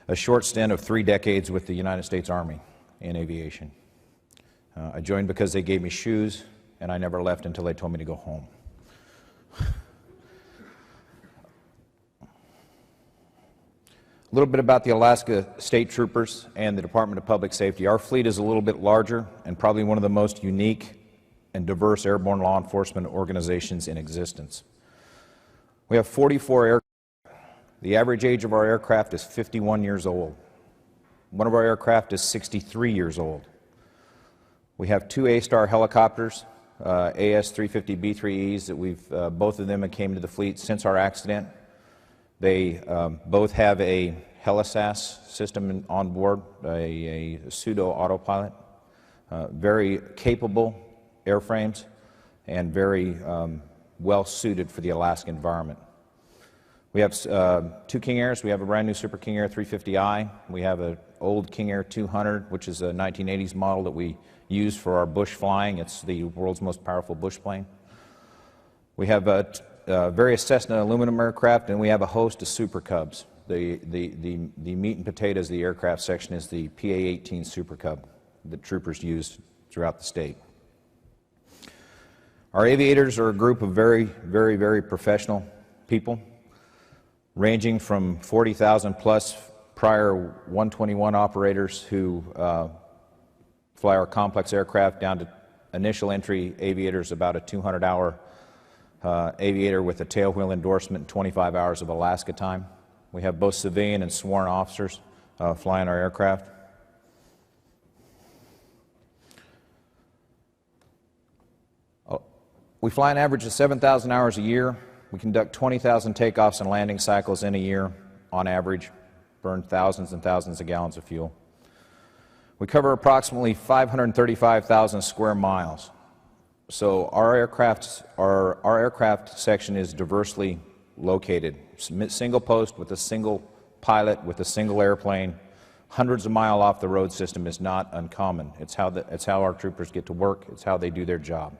a short stint of 3 decades with the United States Army in aviation. I joined because they gave me shoes, and I never left until they told me to go home. A little bit about the Alaska State Troopers and the Department of Public Safety. Our fleet is a little bit larger and probably one of the most unique and diverse airborne law enforcement organizations in existence. We have 44 aircraft. The average age of our aircraft is 51 years old. One of our aircraft is 63 years old. We have 2 A-Star helicopters, AS-350B3Es that we've, both of them came to the fleet since our accident. They both have a HeliSAS system on board, a pseudo autopilot, very capable airframes and very well suited for the Alaska environment. We have 2 King Airs. We have a brand new Super King Air 350i. We have an old King Air 200, which is a 1980s model that we use for our bush flying. It's the world's most powerful bush plane. We have various Cessna aluminum aircraft, and we have a host of Super Cubs. The meat and potatoes of the aircraft section is the PA-18 Super Cub that troopers use throughout the state. Our aviators are a group of very, very, very professional people, ranging from 40,000 plus prior 121 operators who fly our complex aircraft down to initial entry aviator is about a 200-hour aviator with a tailwheel endorsement and 25 hours of Alaska time. We have both civilian and sworn officers flying our aircraft. We fly an average of 7,000 hours a year. We conduct 20,000 takeoffs and landing cycles in a year on average, burn thousands and thousands of gallons of fuel. We cover approximately 535,000 square miles. So our aircraft section is diversely located. Single post with a single pilot with a single airplane, hundreds of miles off the road system is not uncommon. It's how our troopers get to work. It's how they do their job.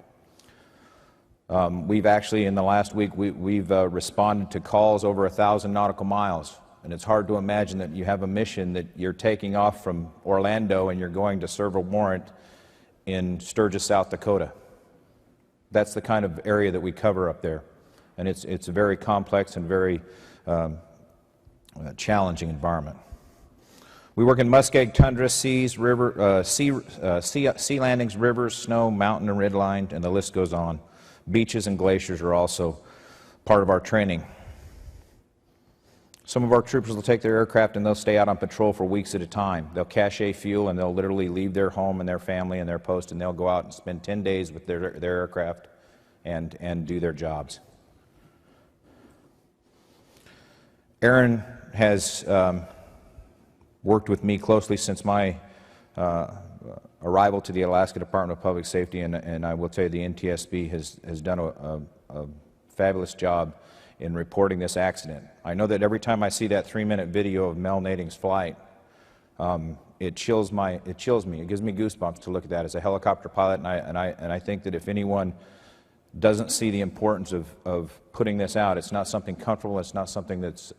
We've actually, in the last week, we've responded to calls over 1,000 nautical miles. And it's hard to imagine that you have a mission that you're taking off from Orlando and you're going to serve a warrant in Sturgis, South Dakota. That's the kind of area that we cover up there. And it's a very complex and very challenging environment. We work in muskeg, tundra, seas, river, sea landings, rivers, snow, mountain, and ridgeline, and the list goes on. Beaches and glaciers are also part of our training. Some of our troopers will take their aircraft and they'll stay out on patrol for weeks at a time. They'll cache fuel and they'll literally leave their home and their family and their post, and they'll go out and spend 10 days with their aircraft and do their jobs. Aaron has worked with me closely since my arrival to the Alaska Department of Public Safety, and I will tell you the NTSB has done a fabulous job in reporting this accident. I know that every time I see that 3-minute video of Mel Nading's flight, it chills me. It gives me goosebumps to look at that as a helicopter pilot, and I think that if anyone doesn't see the importance of putting this out, it's not something comfortable, it's not something that's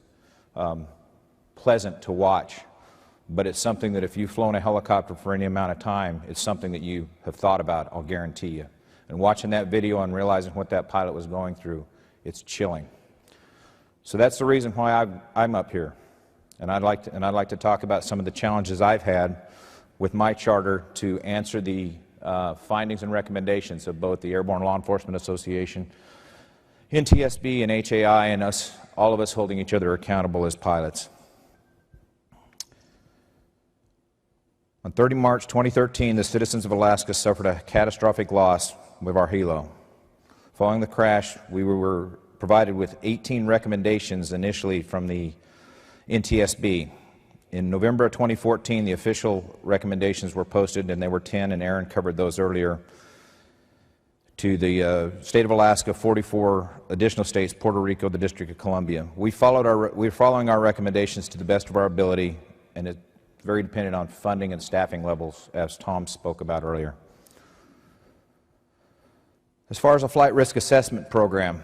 pleasant to watch. But it's something that if you've flown a helicopter for any amount of time, it's something that you have thought about, I'll guarantee you. And watching that video and realizing what that pilot was going through, it's chilling. So that's the reason why I'm up here. And I'd like to talk about some of the challenges I've had with my charter to answer the findings and recommendations of both the Airborne Law Enforcement Association, NTSB, and HAI, and all of us holding each other accountable as pilots. On 30 March 2013, the citizens of Alaska suffered a catastrophic loss with our helo. Following the crash, we were provided with 18 recommendations initially from the NTSB. In November of 2014, the official recommendations were posted, and there were 10, and Aaron covered those earlier, to the state of Alaska, 44 additional states, Puerto Rico, the District of Columbia. We're following our recommendations to the best of our ability, and it's very dependent on funding and staffing levels, as Tom spoke about earlier. As far as a flight risk assessment program,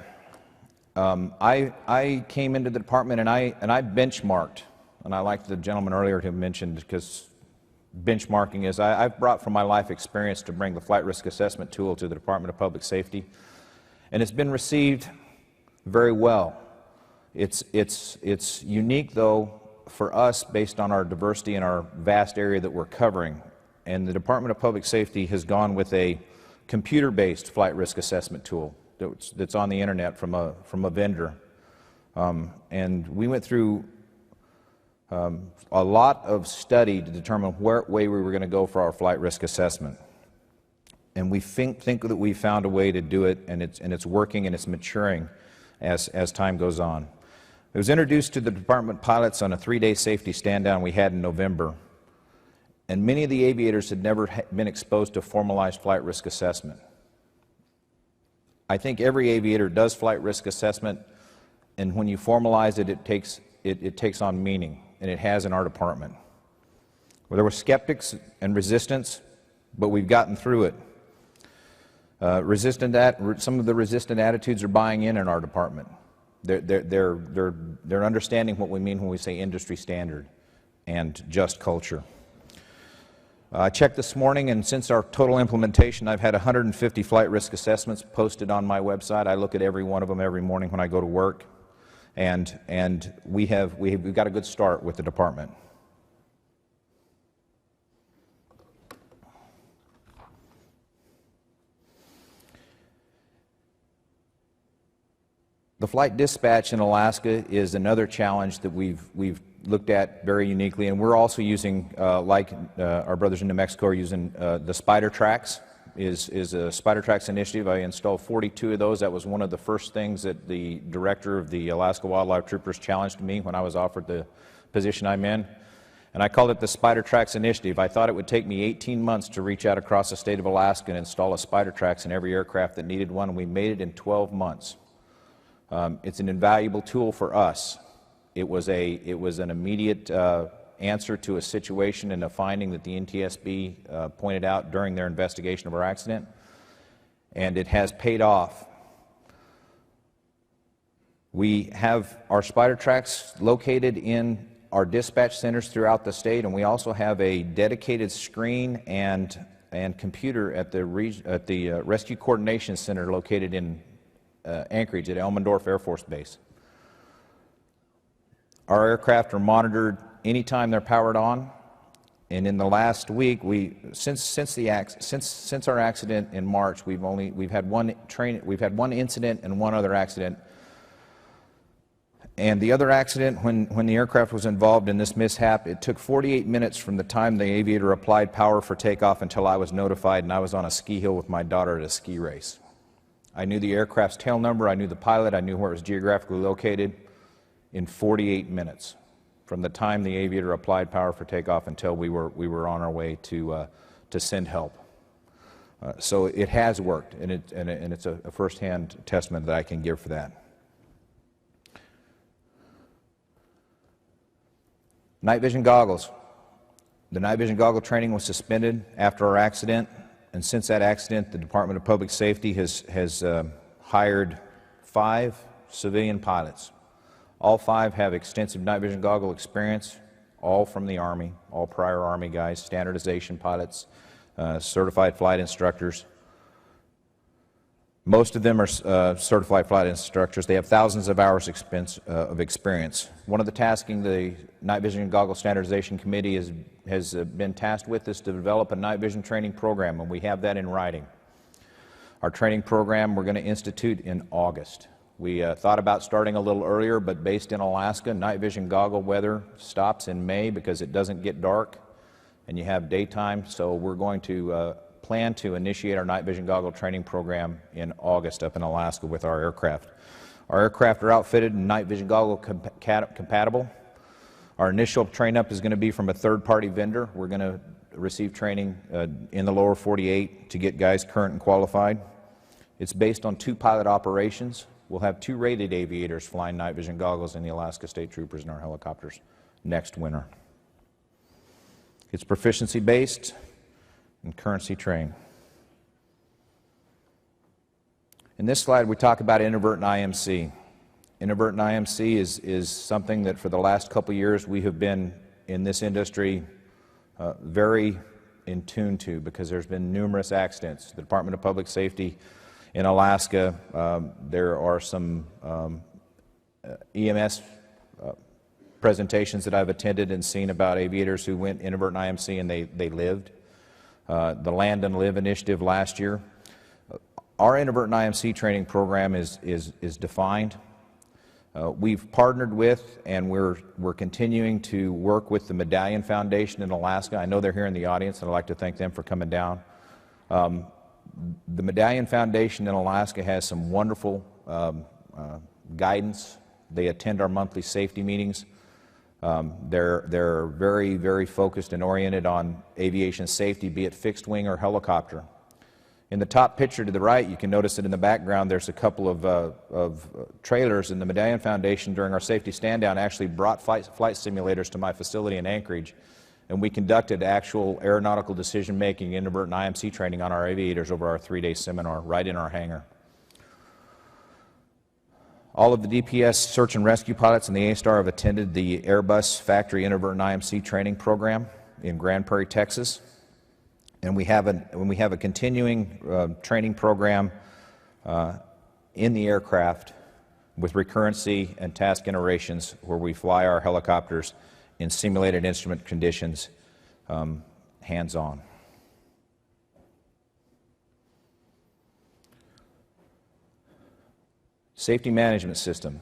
I came into the department and I benchmarked, and I like the gentleman earlier who mentioned, because benchmarking is, I've brought from my life experience to bring the flight risk assessment tool to the Department of Public Safety, and it's been received very well. It's unique, though, for us based on our diversity and our vast area that we're covering, and the Department of Public Safety has gone with a computer-based flight risk assessment tool that's on the internet from a vendor, and we went through a lot of study to determine what way we were going to go for our flight risk assessment, and we think that we found a way to do it, and it's working and it's maturing as time goes on. It was introduced to the department pilots on a 3-day safety stand-down we had in November, and many of the aviators had never been exposed to formalized flight risk assessment. I think every aviator does flight risk assessment, and when you formalize it, it takes on meaning, and it has in our department. Well, there were skeptics and resistance, but we've gotten through it. Some of the resistant attitudes are buying in our department. They're understanding what we mean when we say industry standard and just culture. I checked this morning, and since our total implementation, I've had 150 flight risk assessments posted on my website. I look at every one of them every morning when I go to work, and we've got a good start with the department. The flight dispatch in Alaska is another challenge that we've looked at very uniquely, and we're also using, like our brothers in New Mexico are using, the Spider Tracks is a Spider Tracks initiative. I installed 42 of those. That was one of the first things that the director of the Alaska Wildlife Troopers challenged me when I was offered the position I'm in. And I called it the Spider Tracks Initiative. I thought it would take me 18 months to reach out across the state of Alaska and install a Spider Tracks in every aircraft that needed one, and we made it in 12 months. It's an invaluable tool for us. It was an immediate answer to a situation and a finding that the NTSB pointed out during their investigation of our accident, and it has paid off. We have our Spider Tracks located in our dispatch centers throughout the state, and we also have a dedicated screen and computer at the Rescue Coordination Center located in Anchorage at Elmendorf Air Force Base. Our aircraft are monitored anytime they're powered on, and in the last week, since our accident in March, we've had one incident and one other accident. And the other accident, when the aircraft was involved in this mishap, it took 48 minutes from the time the aviator applied power for takeoff until I was notified, and I was on a ski hill with my daughter at a ski race. I knew the aircraft's tail number, I knew the pilot, I knew where it was geographically located in 48 minutes from the time the aviator applied power for takeoff until we were on our way to send help. So it has worked, and it's a first-hand testament that I can give for that. Night vision goggles. The night vision goggle training was suspended after our accident, and since that accident, the Department of Public Safety has hired 5 civilian pilots. All 5 have extensive night vision goggle experience, all from the Army, all prior Army guys, standardization pilots, certified flight instructors. Most of them are certified flight instructors. They have thousands of hours of experience. One of the tasking the Night Vision Goggle Standardization Committee has been tasked with is to develop a night vision training program, and we have that in writing. Our training program we're going to institute in August. We thought about starting a little earlier, but based in Alaska, night vision goggle weather stops in May because it doesn't get dark and you have daytime, so we're going to plan to initiate our night vision goggle training program in August up in Alaska with our aircraft. Our aircraft are outfitted and night vision goggle compatible. Our initial train-up is going to be from a third-party vendor. We're going to receive training in the lower 48 to get guys current and qualified. It's based on 2 pilot operations. We'll have 2 rated aviators flying night vision goggles in the Alaska State Troopers in our helicopters next winter. It's proficiency-based and currency trained. In this slide, we talk about inadvertent IMC. Inadvertent IMC is something that for the last couple years we have been in this industry very in tune to because there's been numerous accidents. The Department of Public Safety in Alaska, there are some EMS presentations that I've attended and seen about aviators who went inadvertent IMC and they lived. The Land and Live initiative last year. Our inadvertent IMC training program is defined. We've partnered with and we're continuing to work with the Medallion Foundation in Alaska. I know they're here in the audience and I'd like to thank them for coming down. The Medallion Foundation in Alaska has some wonderful guidance. They attend our monthly safety meetings. They're very, very focused and oriented on aviation safety, be it fixed wing or helicopter. In the top picture to the right, you can notice that in the background there's a couple of trailers, and the Medallion Foundation during our safety stand-down actually brought flight simulators to my facility in Anchorage, and we conducted actual aeronautical decision-making, inadvertent IMC training on our aviators over our 3-day seminar right in our hangar. All of the DPS search and rescue pilots and the A-Star have attended the Airbus Factory Inadvertent IMC training program in Grand Prairie, Texas. And we have a continuing training program in the aircraft with recurrency and task iterations where we fly our helicopters in simulated instrument conditions, hands-on. Safety management system.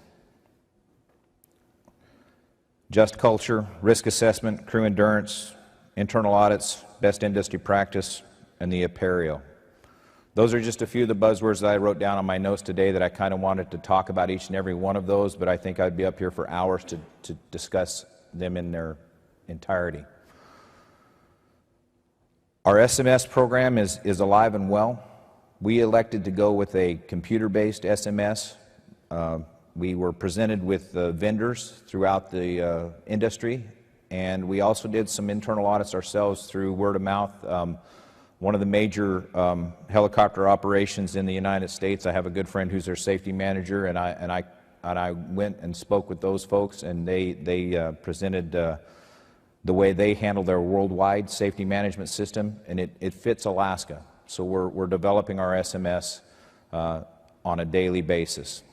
Just culture, risk assessment, crew endurance, internal audits, best industry practice, and the Apereo. Those are just a few of the buzzwords that I wrote down on my notes today that I kind of wanted to talk about each and every one of those, but I think I'd be up here for hours to discuss them in their entirety. Our SMS program is alive and well. We elected to go with a computer-based SMS. We were presented with vendors throughout the industry, and we also did some internal audits ourselves through word of mouth. One of the major helicopter operations in the United States, I have a good friend who's their safety manager, and I went and spoke with those folks, and they presented the way they handle their worldwide safety management system, and it fits Alaska. So we're developing our SMS on a daily basis.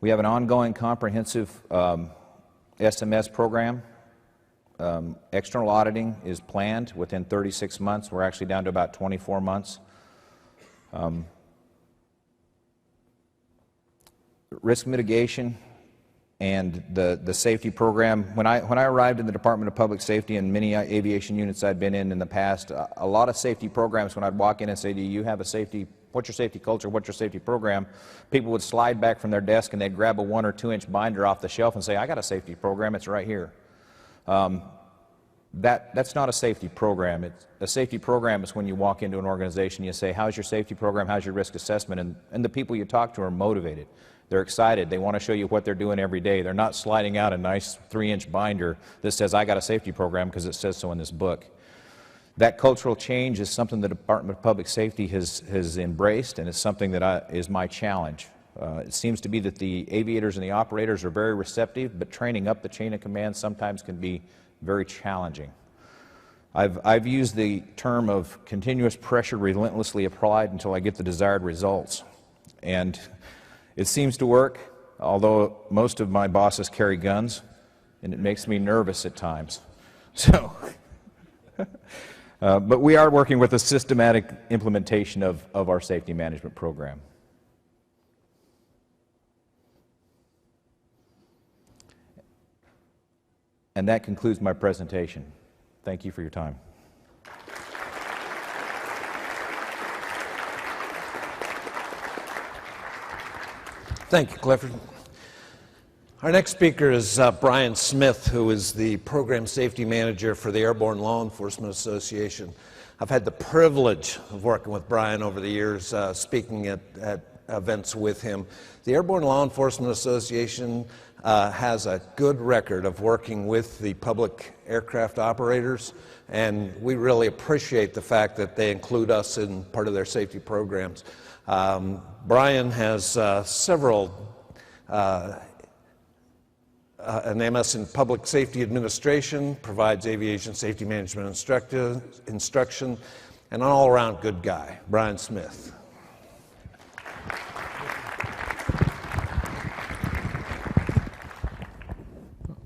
We have an ongoing comprehensive SMS program. External auditing is planned within 36 months. We're actually down to about 24 months. Risk mitigation and the safety program. When I arrived in the Department of Public Safety and many aviation units I'd been in the past, a lot of safety programs, when I'd walk in and say, do you have a safety, what's your safety culture, what's your safety program, people would slide back from their desk and they'd grab a 1 or 2 inch binder off the shelf and say, I got a safety program, it's right here. That's not a safety program. A safety program is when you walk into an organization, you say, how's your safety program, how's your risk assessment, and the people you talk to are motivated. They're excited. They want to show you what they're doing every day. They're not sliding out a nice 3-inch binder that says, I got a safety program because it says so in this book. That cultural change is something the Department of Public Safety has embraced, and it's something that is my challenge. It seems to be that the aviators and the operators are very receptive, but training up the chain of command sometimes can be very challenging. I've used the term of continuous pressure relentlessly applied until I get the desired results. And it seems to work, although most of my bosses carry guns, and it makes me nervous at times. So, but we are working with a systematic implementation of our safety management program. And that concludes my presentation. Thank you for your time. Thank you, Clifford. Our next speaker is Brian Smith, who is the Program Safety Manager for the Airborne Law Enforcement Association. I've had the privilege of working with Brian over the years, speaking at events with him. The Airborne Law Enforcement Association has a good record of working with the public aircraft operators, and we really appreciate the fact that they include us in part of their safety programs. Brian has several an MS in Public Safety Administration, provides aviation safety management instruction, and an all-around good guy. Brian Smith.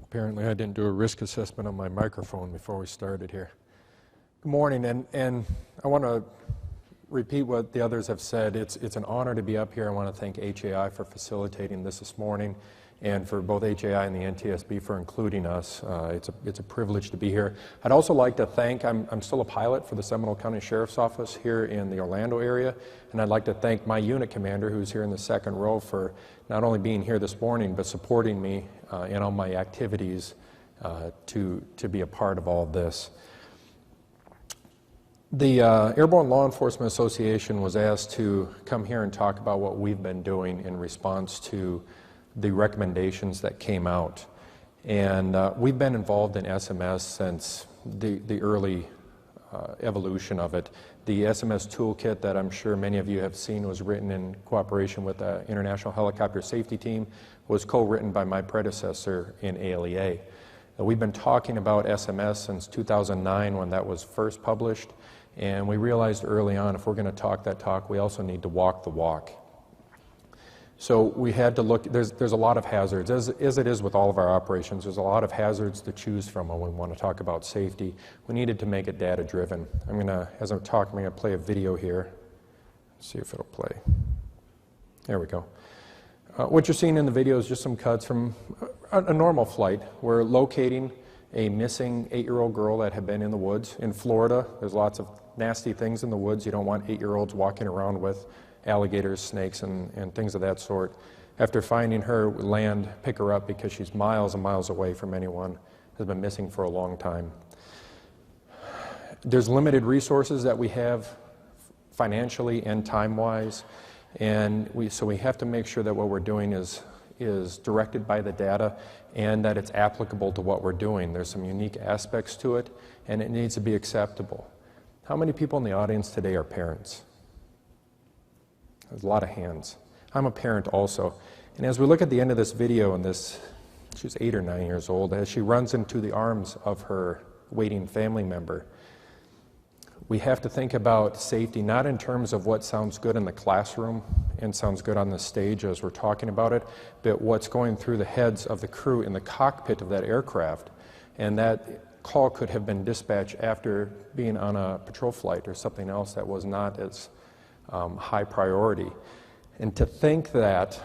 Apparently I didn't do a risk assessment on my microphone before we started here. Good morning, and I want to repeat what the others have said. It's an honor to be up here. I want to thank HAI for facilitating this morning, and for both HAI and the NTSB for including us. It's a privilege to be here. I'd also like to thank, I'm still a pilot for the Seminole County Sheriff's Office here in the Orlando area, and I'd like to thank my unit commander, who's here in the second row, for not only being here this morning, but supporting me in all my activities to be a part of all of this. The Airborne Law Enforcement Association was asked to come here and talk about what we've been doing in response to the recommendations that came out. And we've been involved in SMS since the early evolution of it. The SMS toolkit that I'm sure many of you have seen was written in cooperation with the International Helicopter Safety Team, was co-written by my predecessor in ALEA. We've been talking about SMS since 2009 when that was first published, and we realized early on if we're going to talk that talk, we also need to walk the walk. So we had to look, there's a lot of hazards, as it is with all of our operations. There's a lot of hazards to choose from when we want to talk about safety. We needed to make it data-driven. I'm going to, as I'm talking, I'm going to play a video here. Let's see if it'll play. There we go. What you're seeing in the video is just some cuts from a normal flight. We're locating a missing 8-year-old girl that had been in the woods. In Florida, there's lots of nasty things in the woods. You don't want 8-year-olds walking around with alligators, snakes, and things of that sort. After finding her, we land, pick her up because she's miles and miles away from anyone, has been missing for a long time. There's limited resources that we have financially and time-wise, and so we have to make sure that what we're doing is directed by the data and that it's applicable to what we're doing. There's some unique aspects to it, and it needs to be acceptable. How many people in the audience today are parents? There's a lot of hands. I'm a parent also. And as we look at the end of this video, and she's 8 or 9 years old, as she runs into the arms of her waiting family member, we have to think about safety not in terms of what sounds good in the classroom and sounds good on the stage as we're talking about it, but what's going through the heads of the crew in the cockpit of that aircraft. And that call could have been dispatched after being on a patrol flight or something else that was not as high priority. And to think that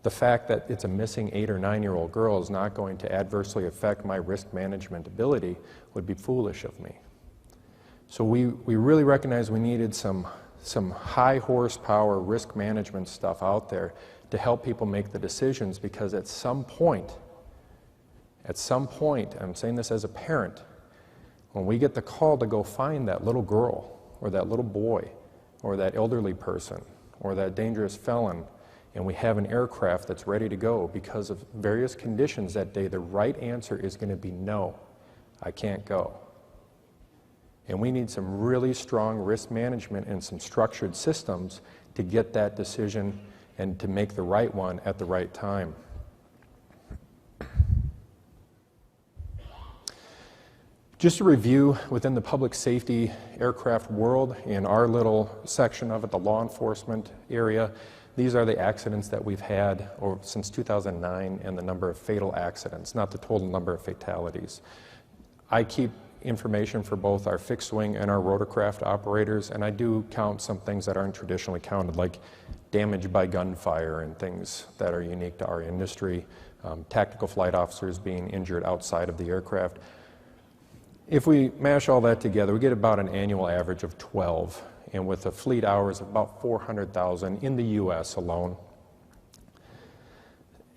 the fact that it's a missing 8 or 9-year-old girl is not going to adversely affect my risk management ability would be foolish of me. So we really recognized we needed some high horsepower risk management stuff out there to help people make the decisions, because at some point, I'm saying this as a parent, when we get the call to go find that little girl or that little boy or that elderly person or that dangerous felon, and we have an aircraft that's ready to go because of various conditions that day, the right answer is going to be no, I can't go. And we need some really strong risk management and some structured systems to get that decision and to make the right one at the right time. Just a review within the public safety aircraft world, in our little section of it, the law enforcement area, these are the accidents that we've had since 2009 and the number of fatal accidents, not the total number of fatalities. I keep information for both our fixed wing and our rotorcraft operators, and I do count some things that aren't traditionally counted, like damage by gunfire and things that are unique to our industry, tactical flight officers being injured outside of the aircraft. If we mash all that together, we get about an annual average of 12, and with the fleet hours of about 400,000 in the U.S. alone.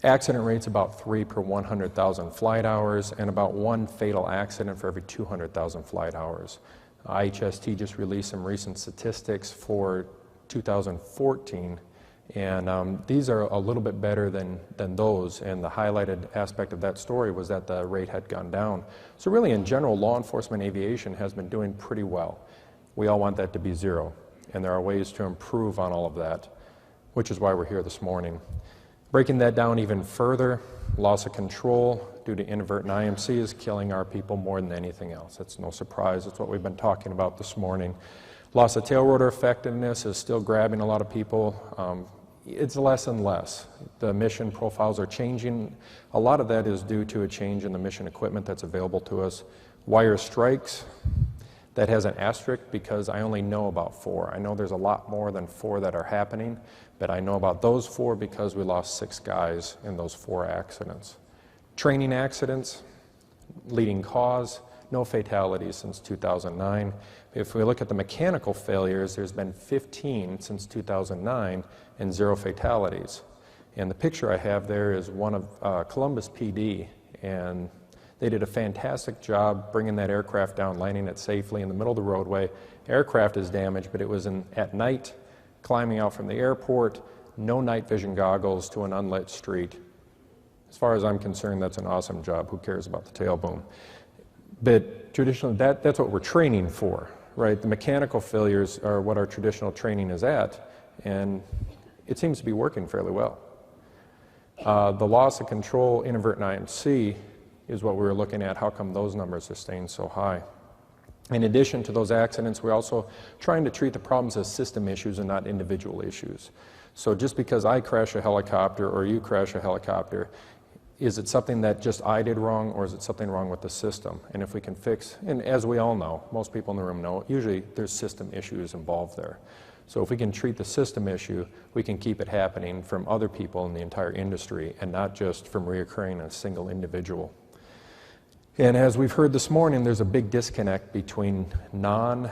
Accident rates about 3 per 100,000 flight hours, and about 1 fatal accident for every 200,000 flight hours. IHST just released some recent statistics for 2014, and these are a little bit better than those, and the highlighted aspect of that story was that the rate had gone down. So really, in general, law enforcement aviation has been doing pretty well. We all want that to be 0, and there are ways to improve on all of that, which is why we're here this morning. Breaking that down even further, loss of control due to inadvertent IMC is killing our people more than anything else. That's no surprise. That's what we've been talking about this morning. Loss of tail rotor effectiveness is still grabbing a lot of people. It's less and less. The mission profiles are changing. A lot of that is due to a change in the mission equipment that's available to us. Wire strikes, that has an asterisk because I only know about 4. I know there's a lot more than 4 that are happening, but I know about those 4 because we lost 6 guys in those 4 accidents. Training accidents, leading cause, no fatalities since 2009. If we look at the mechanical failures, there's been 15 since 2009 and 0 fatalities. And the picture I have there is one of Columbus PD, and they did a fantastic job bringing that aircraft down, landing it safely in the middle of the roadway. Aircraft is damaged, but it was at night, climbing out from the airport, no night vision goggles to an unlit street. As far as I'm concerned, that's an awesome job. Who cares about the tail boom? But traditionally, that's what we're training for, right? The mechanical failures are what our traditional training is at, and it seems to be working fairly well. The loss of control, inadvertent IMC, is what we were looking at. How come those numbers are staying so high? In addition to those accidents, we're also trying to treat the problems as system issues and not individual issues. So just because I crash a helicopter or you crash a helicopter, is it something that just I did wrong, or is it something wrong with the system? And if we can fix, and as we all know, most people in the room know, usually there's system issues involved there. So if we can treat the system issue, we can keep it happening from other people in the entire industry and not just from reoccurring in a single individual. And as we've heard this morning, there's a big disconnect between law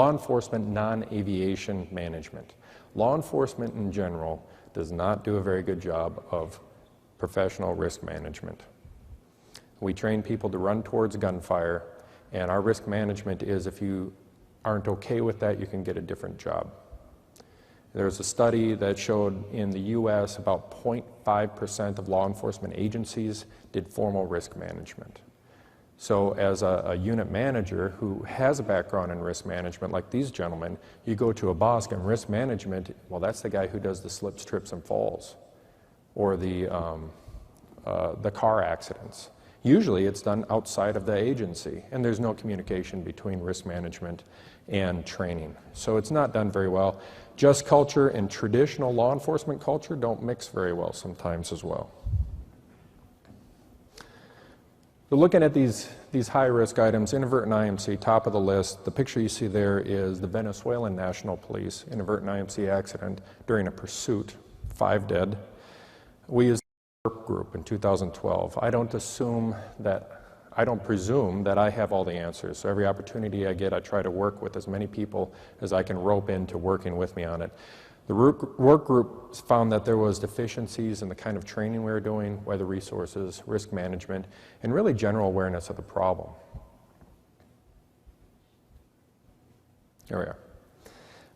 enforcement, non-aviation management. Law enforcement in general does not do a very good job of professional risk management. We train people to run towards gunfire, and our risk management is if you aren't okay with that, you can get a different job. There's a study that showed in the US about 0.5% of law enforcement agencies did formal risk management. So as a unit manager who has a background in risk management like these gentlemen, you go to a boss and risk management, well, that's the guy who does the slips, trips, and falls, or the car accidents. Usually it's done outside of the agency, and there's no communication between risk management and training. So it's not done very well. Just culture and traditional law enforcement culture don't mix very well sometimes as well. So looking at these high-risk items, inadvertent IMC, top of the list, the picture you see there is the Venezuelan National Police inadvertent IMC accident during a pursuit, 5 dead. We as a work group in 2012, I don't presume that I have all the answers. So every opportunity I get, I try to work with as many people as I can rope into working with me on it. The work group found that there was deficiencies in the kind of training we were doing, weather resources, risk management, and really general awareness of the problem. Here we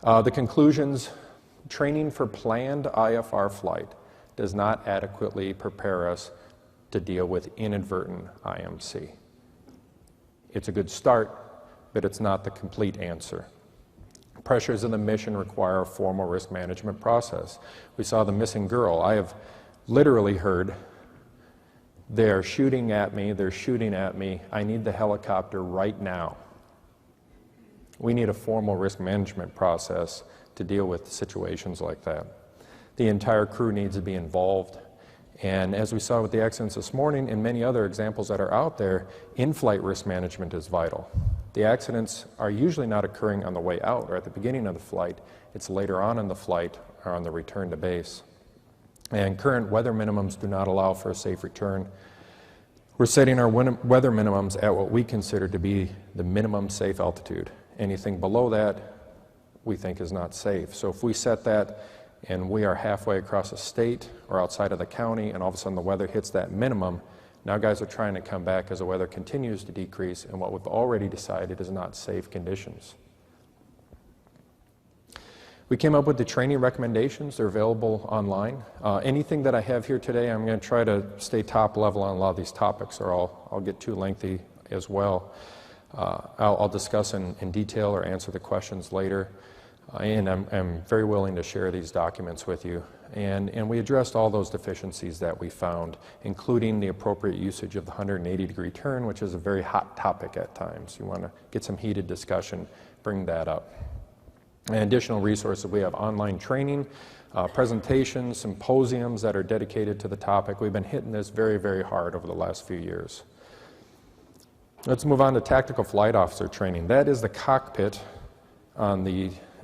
are. The conclusions: training for planned IFR flight does not adequately prepare us to deal with inadvertent IMC. It's a good start, but it's not the complete answer. Pressures in the mission require a formal risk management process. We saw the missing girl. I have literally heard, they're shooting at me, I need the helicopter right now. We need a formal risk management process to deal with situations like that. The entire crew needs to be involved. And as we saw with the accidents this morning and many other examples that are out there, in-flight risk management is vital. The accidents are usually not occurring on the way out or at the beginning of the flight. It's later on in the flight or on the return to base. And current weather minimums do not allow for a safe return. We're setting our weather minimums at what we consider to be the minimum safe altitude. Anything below that we think is not safe. So if we set that and we are halfway across a state or outside of the county and all of a sudden the weather hits that minimum, now guys are trying to come back as the weather continues to decrease and what we've already decided is not safe conditions. We came up with the training recommendations. They're available online. Anything that I have here today, I'm going to try to stay top level on a lot of these topics or I'll get too lengthy as well. I'll discuss in detail or answer the questions later. And I'm very willing to share these documents with you. And we addressed all those deficiencies that we found, including the appropriate usage of the 180-degree turn, which is a very hot topic at times. You want to get some heated discussion, bring that up. And additional resources, we have online training, presentations, symposiums that are dedicated to the topic. We've been hitting this very, very hard over the last few years. Let's move on to tactical flight officer training. That is the cockpit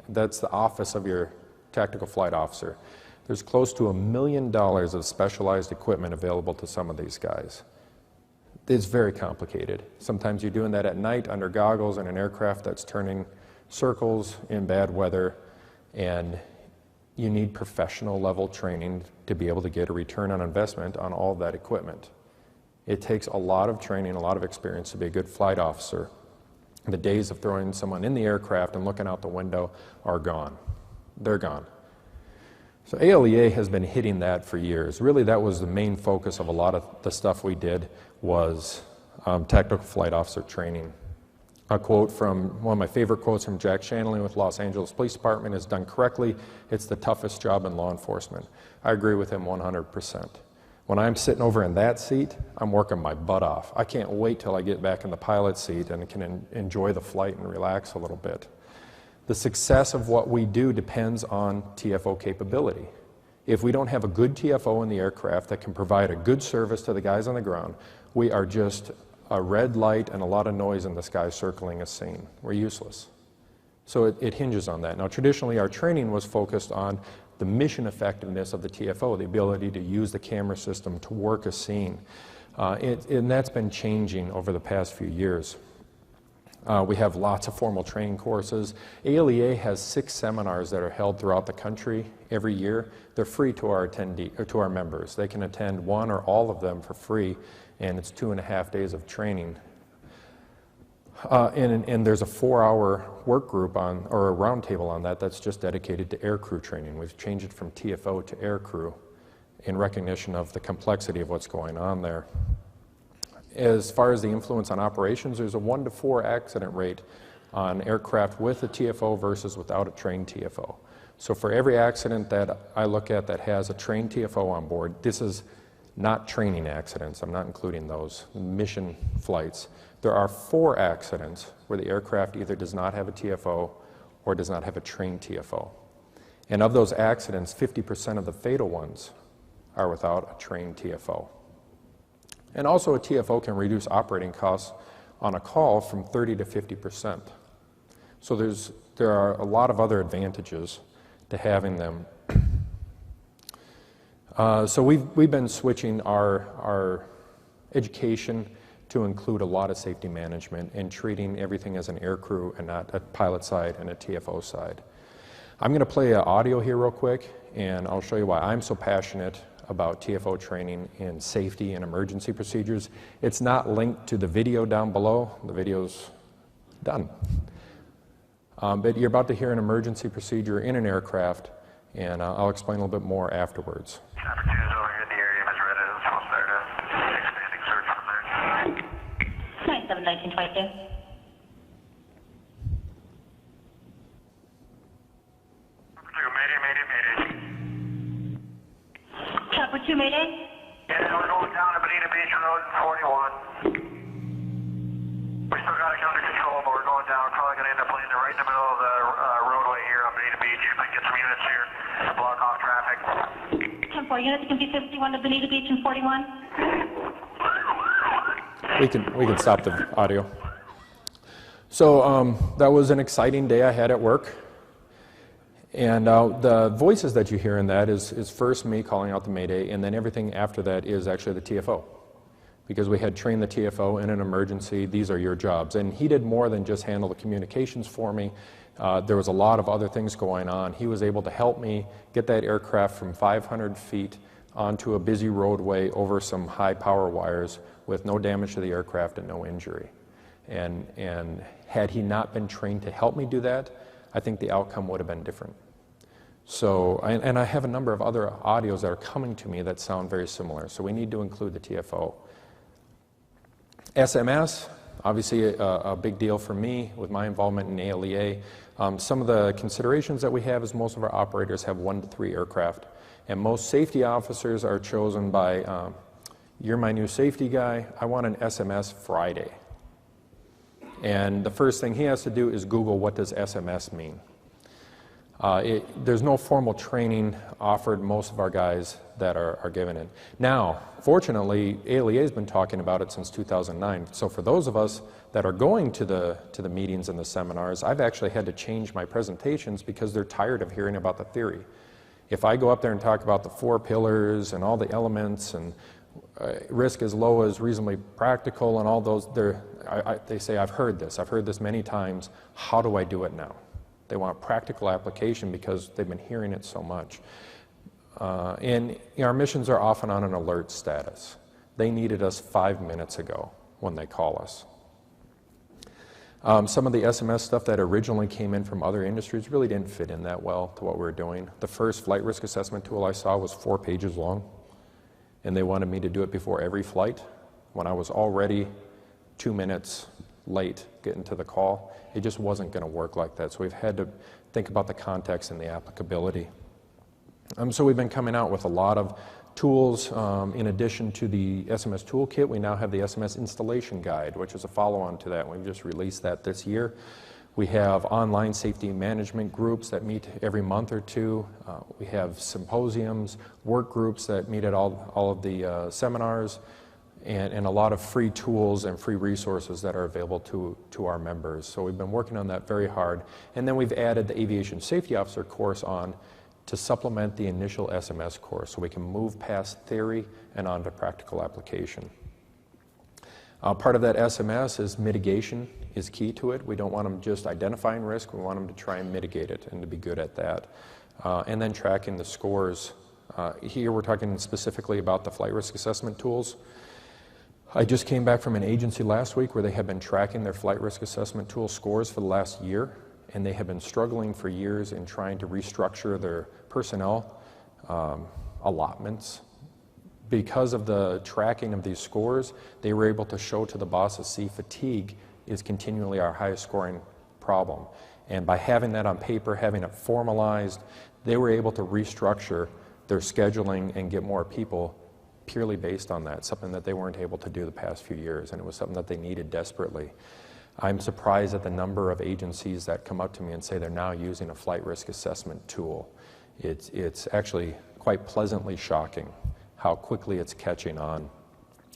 that's the office of your tactical flight officer. There's close to $1 million of specialized equipment available to some of these guys. It's very complicated. Sometimes you're doing that at night under goggles in an aircraft that's turning circles in bad weather, and you need professional level training to be able to get a return on investment on all of that equipment. It takes a lot of training, a lot of experience to be a good flight officer. The days of throwing someone in the aircraft and looking out the window are gone. They're gone. So ALEA has been hitting that for years. Really, that was the main focus of a lot of the stuff we did was tactical flight officer training. A quote from, one of my favorite quotes from Jack Shanley with Los Angeles Police Department is, "Done correctly, it's the toughest job in law enforcement." I agree with him 100%. When I'm sitting over in that seat, I'm working my butt off. I can't wait till I get back in the pilot seat and can enjoy the flight and relax a little bit. The success of what we do depends on TFO capability. If we don't have a good TFO in the aircraft that can provide a good service to the guys on the ground, we are just a red light and a lot of noise in the sky circling a scene. We're useless. So it hinges on that. Now, traditionally, our training was focused on the mission effectiveness of the TFO, the ability to use the camera system to work a scene. And that's been changing over the past few years. We have lots of formal training courses. ALEA has 6 seminars that are held throughout the country every year. They're free to our members. They can attend one or all of them for free, and it's 2.5 days of training. And there's a 4-hour work group or a roundtable on that that's just dedicated to aircrew training. We've changed it from TFO to aircrew in recognition of the complexity of what's going on there. As far as the influence on operations, there's a 1 to 4 accident rate on aircraft with a TFO versus without a trained TFO. So for every accident that I look at that has a trained TFO on board, this is not training accidents. I'm not including those mission flights. There are 4 accidents where the aircraft either does not have a TFO or does not have a trained TFO. And of those accidents, 50% of the fatal ones are without a trained TFO. And also a TFO can reduce operating costs on a call from 30 to 50%. So there are a lot of other advantages to having them. So we've been switching our education to include a lot of safety management and treating everything as an aircrew and not a pilot side and a TFO side. I'm going to play an audio here real quick, and I'll show you why I'm so passionate about TFO training in safety and emergency procedures. It's not linked to the video down below. The video's done. But you're about to hear an emergency procedure in an aircraft, and I'll explain a little bit more afterwards. Chopper 2 is over here in the area, Ms. Reddit. We'll start a expanding search from there. 971922. Chopper 2, Mayday. Yeah, we're going down to Bonita Beach Road 41. We still got it under control, but we're going down. We're probably going to end up landing right in the middle of the roadway here on Bonita Beach. If I get some units here to block off traffic. 10-4 units, it can be 51 to Bonita Beach and 41. We can stop the audio. So that was an exciting day I had at work. And the voices that you hear in that is first me calling out the Mayday, and then everything after that is actually the TFO. Because we had trained the TFO in an emergency, these are your jobs. And he did more than just handle the communications for me. There was a lot of other things going on. He was able to help me get that aircraft from 500 feet onto a busy roadway over some high power wires with no damage to the aircraft and no injury. And had he not been trained to help me do that, I think the outcome would have been different. So, and I have a number of other audios that are coming to me that sound very similar, so we need to include the TFO. SMS, obviously a big deal for me with my involvement in ALEA. Some of the considerations that we have is most of our operators have 1 to 3 aircraft, and most safety officers are chosen by, you're my new safety guy, I want an SMS Friday. And the first thing he has to do is Google what does SMS mean. There's no formal training offered most of our guys that are given it. Now, fortunately, ALEA has been talking about it since 2009. So for those of us that are going to the meetings and the seminars, I've actually had to change my presentations because they're tired of hearing about the theory. If I go up there and talk about the 4 pillars and all the elements and risk as low as reasonably practical and all those, they say, I've heard this many times, how do I do it now? They want practical application because they've been hearing it so much. And our missions are often on an alert status. They needed us 5 minutes ago when they call us. Some of the SMS stuff that originally came in from other industries really didn't fit in that well to what we were doing. The first flight risk assessment tool I saw was 4 pages long, and they wanted me to do it before every flight when I was already 2 minutes late getting to the call. It just wasn't going to work like that, so we've had to think about the context and the applicability. So we've been coming out with a lot of tools. In addition to the SMS toolkit, we now have the SMS installation guide, which is a follow-on to that. We've just released that this year. We have online safety management groups that meet every month or two. We have symposiums, work groups that meet at all of the seminars, and a lot of free tools and free resources that are available to our members. So we've been working on that very hard. And then we've added the Aviation Safety Officer course on to supplement the initial SMS course so we can move past theory and on to practical application. Part of that SMS is mitigation is key to it. We don't want them just identifying risk, we want them to try and mitigate it and to be good at that. And then tracking the scores. Here we're talking specifically about the flight risk assessment tools. I just came back from an agency last week where they have been tracking their flight risk assessment tool scores for the last year, and they have been struggling for years in trying to restructure their personnel allotments. Because of the tracking of these scores, they were able to show to the bosses, see, fatigue is continually our highest scoring problem. And by having that on paper, having it formalized, they were able to restructure their scheduling and get more people purely based on that, something that they weren't able to do the past few years, and it was something that they needed desperately. I'm surprised at the number of agencies that come up to me and say they're now using a flight risk assessment tool. It's actually quite pleasantly shocking how quickly it's catching on.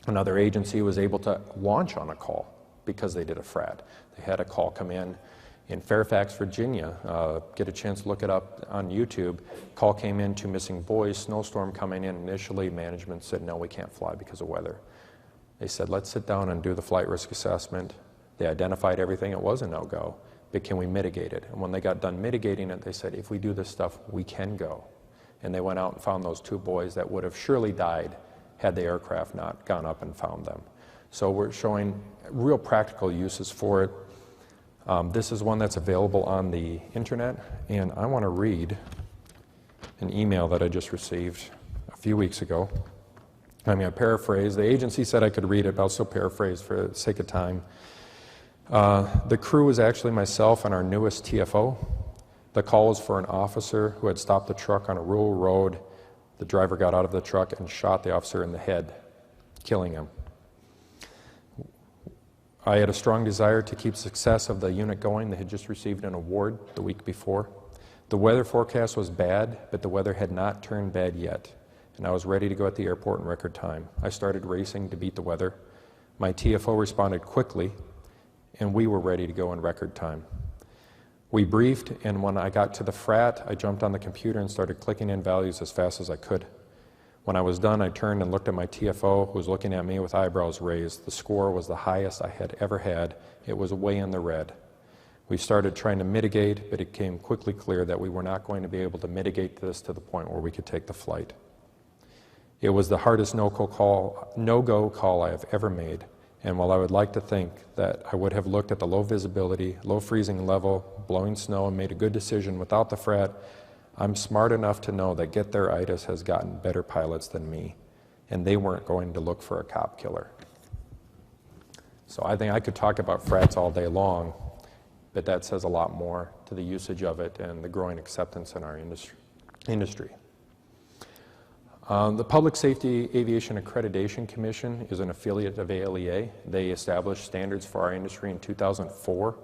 Another agency was able to launch on a call because they did a FRAT. They had a call come in Fairfax, Virginia. Get a chance to look it up on YouTube. Call came in, 2 missing boys, snowstorm coming in. Initially, management said, no, we can't fly because of weather. They said, let's sit down and do the flight risk assessment. They identified everything. It was a no-go, but can we mitigate it? And when they got done mitigating it, they said, if we do this stuff, we can go. And they went out and found those 2 boys that would have surely died had the aircraft not gone up and found them. So we're showing real practical uses for it. This is one that's available on the internet, and I want to read an email that I just received a few weeks ago. I'm going to paraphrase. The agency said I could read it, but I'll also paraphrase for the sake of time. The crew was actually myself and our newest TFO. The call was for an officer who had stopped the truck on a rural road. The driver got out of the truck and shot the officer in the head, killing him. I had a strong desire to keep success of the unit going. They had just received an award the week before. The weather forecast was bad, but the weather had not turned bad yet, and I was ready to go at the airport in record time. I started racing to beat the weather. My TFO responded quickly, and we were ready to go in record time. We briefed, and when I got to the FRAT, I jumped on the computer and started clicking in values as fast as I could. When I was done, I turned and looked at my TFO, who was looking at me with eyebrows raised. The score was the highest I had ever had. It was way in the red. We started trying to mitigate, but it became quickly clear that we were not going to be able to mitigate this to the point where we could take the flight. It was the hardest no-go call I have ever made. And while I would like to think that I would have looked at the low visibility, low freezing level, blowing snow, and made a good decision without the FRAT, I'm smart enough to know that Get There Itis has gotten better pilots than me, and they weren't going to look for a cop killer. So I think I could talk about FRATs all day long, but that says a lot more to the usage of it and the growing acceptance in our industry. The Public Safety Aviation Accreditation Commission is an affiliate of ALEA. They established standards for our industry in 2004,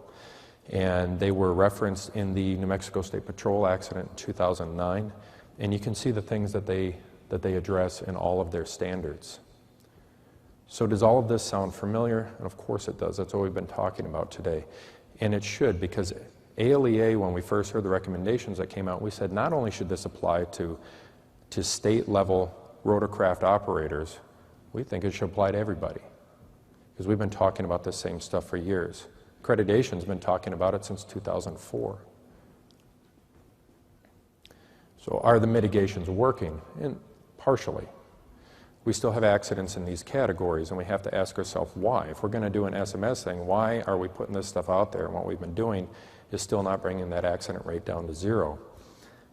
and they were referenced in the New Mexico State Patrol accident in 2009. And you can see the things that they address in all of their standards. So does all of this sound familiar? And of course it does. That's what we've been talking about today. And it should, because ALEA, when we first heard the recommendations that came out, we said not only should this apply to state-level rotorcraft operators, we think it should apply to everybody, because we've been talking about this same stuff for years. Accreditation's been talking about it since 2004. So are the mitigations working? And partially. We still have accidents in these categories, and we have to ask ourselves why. If we're going to do an SMS thing, why are we putting this stuff out there? And what we've been doing is still not bringing that accident rate down to 0.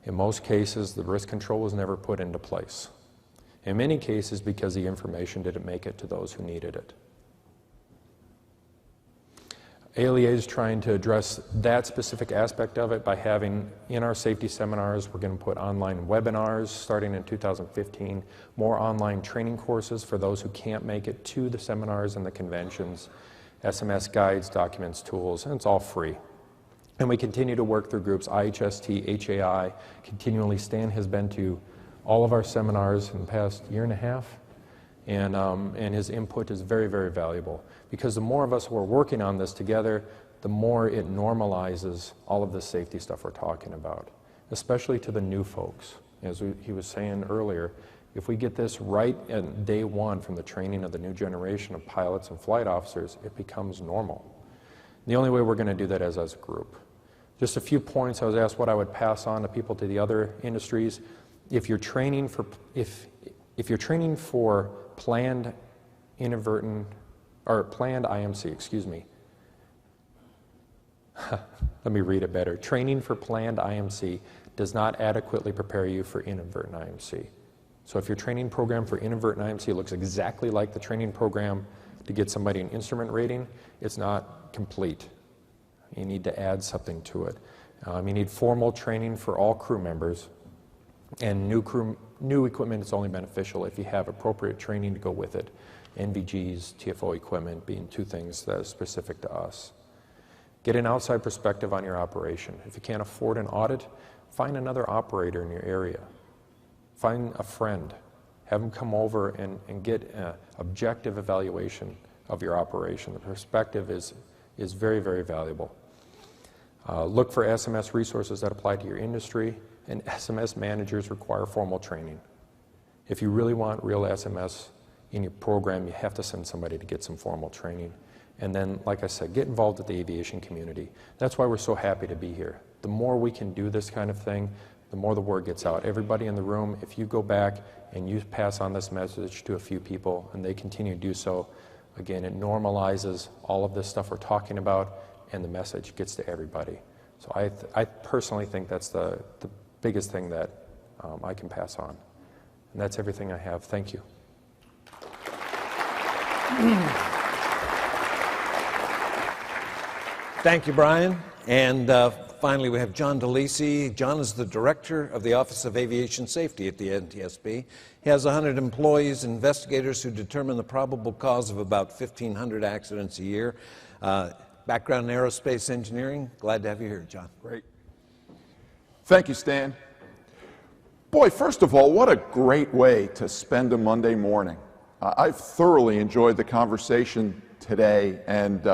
In most cases, the risk control was never put into place. In many cases, because the information didn't make it to those who needed it. ALEA is trying to address that specific aspect of it by having, in our safety seminars, we're going to put online webinars starting in 2015, more online training courses for those who can't make it to the seminars and the conventions, SMS guides, documents, tools, and it's all free. And we continue to work through groups, IHST, HAI, continually. Stan has been to all of our seminars in the past year and a half, and his input is very, very valuable, because the more of us who are working on this together, the more it normalizes all of the safety stuff we're talking about, especially to the new folks. As he was saying earlier, if we get this right at day one from the training of the new generation of pilots and flight officers, it becomes normal. The only way we're going to do that is as a group. Just a few points. I was asked what I would pass on to people to the other industries. If you're training for planned inadvertent or planned IMC, excuse me. Let me read it better. Training for planned IMC does not adequately prepare you for inadvertent IMC. So if your training program for inadvertent IMC looks exactly like the training program to get somebody an instrument rating, it's not complete. You need to add something to it. You need formal training for all crew members, and new equipment is only beneficial if you have appropriate training to go with it. NVGs, TFO equipment being two things that are specific to us. Get an outside perspective on your operation. If you can't afford an audit, find another operator in your area. Find a friend. Have them come over and get an objective evaluation of your operation. The perspective is very, very valuable. Look for SMS resources that apply to your industry, and SMS managers require formal training. If you really want real SMS in your program, you have to send somebody to get some formal training. And then, like I said, get involved with the aviation community. That's why we're so happy to be here. The more we can do this kind of thing, the more the word gets out. Everybody in the room, if you go back and you pass on this message to a few people and they continue to do so, again, it normalizes all of this stuff we're talking about, and the message gets to everybody. So I personally think that's the biggest thing that I can pass on. And that's everything I have. Thank you. Thank you, Brian. And finally, we have John DeLisi. John is the Director of the Office of Aviation Safety at the NTSB. He has 100 employees, investigators who determine the probable cause of about 1,500 accidents a year. Background in aerospace engineering. Glad to have you here, John. Great. Thank you, Stan. Boy, first of all, what a great way to spend a Monday morning. I've thoroughly enjoyed the conversation today, and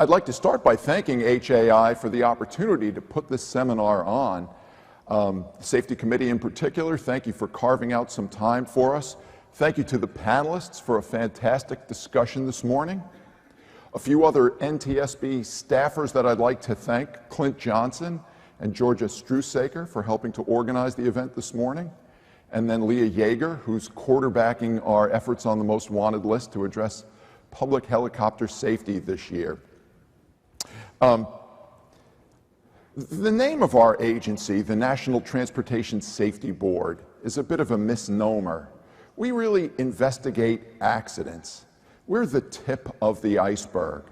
I'd like to start by thanking HAI for the opportunity to put this seminar on. The Safety Committee in particular, thank you for carving out some time for us. Thank you to the panelists for a fantastic discussion this morning. A few other NTSB staffers that I'd like to thank, Clint Johnson and Georgia Strusaker for helping to organize the event this morning, and then Leah Yeager, who's quarterbacking our efforts on the most wanted list to address public helicopter safety this year. The name of our agency, the National Transportation Safety Board, is a bit of a misnomer. We really investigate accidents. We're the tip of the iceberg.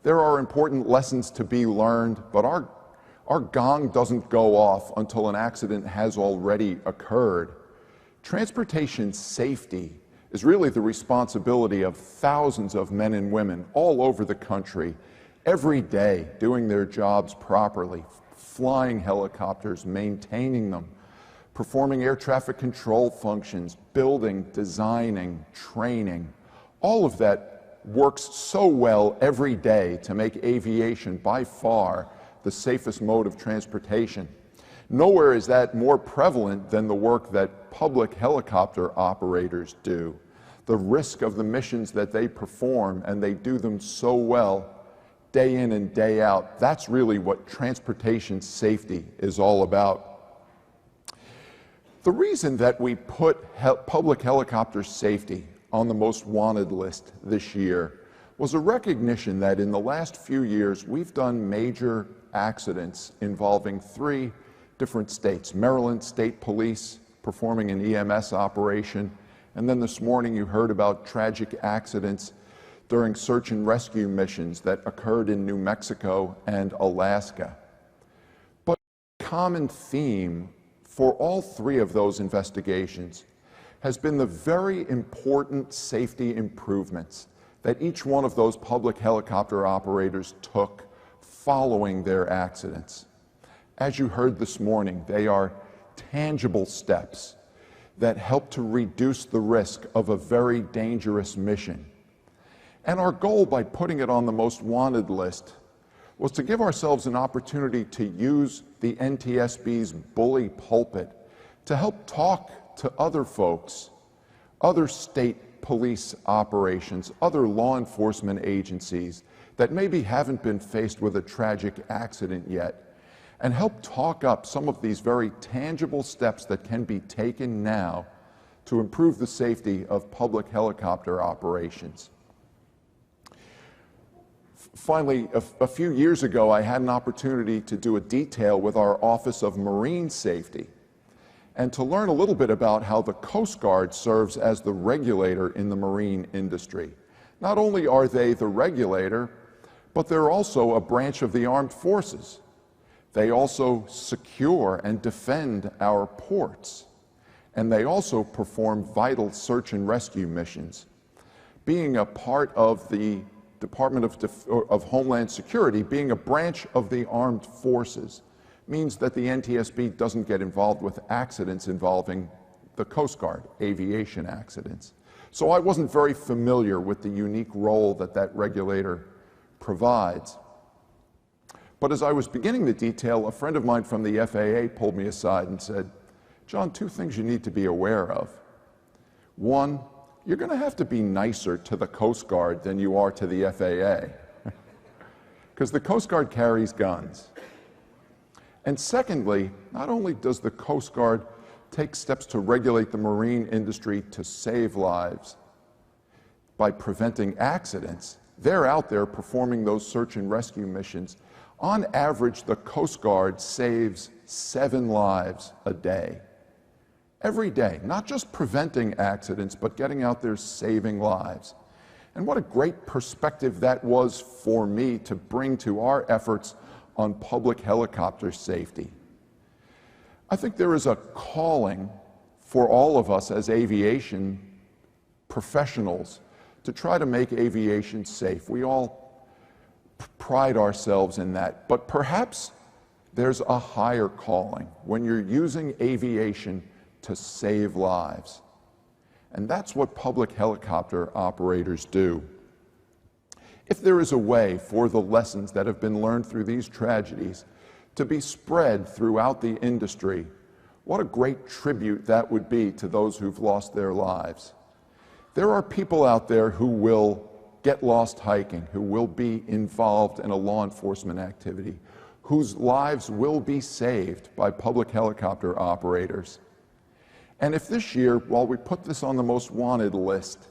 There are important lessons to be learned, but our gong doesn't go off until an accident has already occurred. Transportation safety is really the responsibility of thousands of men and women all over the country, every day doing their jobs properly, flying helicopters, maintaining them, performing air traffic control functions, building, designing, training. All of that works so well every day to make aviation by far the safest mode of transportation. Nowhere is that more prevalent than the work that public helicopter operators do. The risk of the missions that they perform, and they do them so well, day in and day out, that's really what transportation safety is all about. The reason that we put public helicopter safety on the most wanted list this year was a recognition that in the last few years we've done major accidents involving 3 different states. Maryland State Police performing an EMS operation, and then this morning you heard about tragic accidents during search and rescue missions that occurred in New Mexico and Alaska. But a common theme for all 3 of those investigations has been the very important safety improvements that each one of those public helicopter operators took following their accidents. As you heard this morning, they are tangible steps that help to reduce the risk of a very dangerous mission. And our goal by putting it on the most wanted list was to give ourselves an opportunity to use the NTSB's bully pulpit to help talk to other folks, other state police operations, other law enforcement agencies that maybe haven't been faced with a tragic accident yet, and help talk up some of these very tangible steps that can be taken now to improve the safety of public helicopter operations. Finally, a few years ago, I had an opportunity to do a detail with our Office of Marine Safety and to learn a little bit about how the Coast Guard serves as the regulator in the marine industry. Not only are they the regulator, but they're also a branch of the armed forces. They also secure and defend our ports, and they also perform vital search and rescue missions. Being a part of the Department of Homeland Security, being a branch of the armed forces, means that the NTSB doesn't get involved with accidents involving the Coast Guard, aviation accidents. So I wasn't very familiar with the unique role that that regulator provides. But as I was beginning the detail, a friend of mine from the FAA pulled me aside and said, "John, two things you need to be aware of. One, you're going to have to be nicer to the Coast Guard than you are to the FAA, because the Coast Guard carries guns. And secondly, not only does the Coast Guard take steps to regulate the marine industry to save lives by preventing accidents, they're out there performing those search and rescue missions. On average, the Coast Guard saves 7 lives a day. Every day, not just preventing accidents, but getting out there saving lives. And what a great perspective that was for me to bring to our efforts on public helicopter safety. I think there is a calling for all of us as aviation professionals to try to make aviation safe. We all pride ourselves in that, but perhaps there's a higher calling when you're using aviation to save lives. And that's what public helicopter operators do. If there is a way for the lessons that have been learned through these tragedies to be spread throughout the industry, what a great tribute that would be to those who've lost their lives. There are people out there who will get lost hiking, who will be involved in a law enforcement activity, whose lives will be saved by public helicopter operators. And if this year, while we put this on the most wanted list,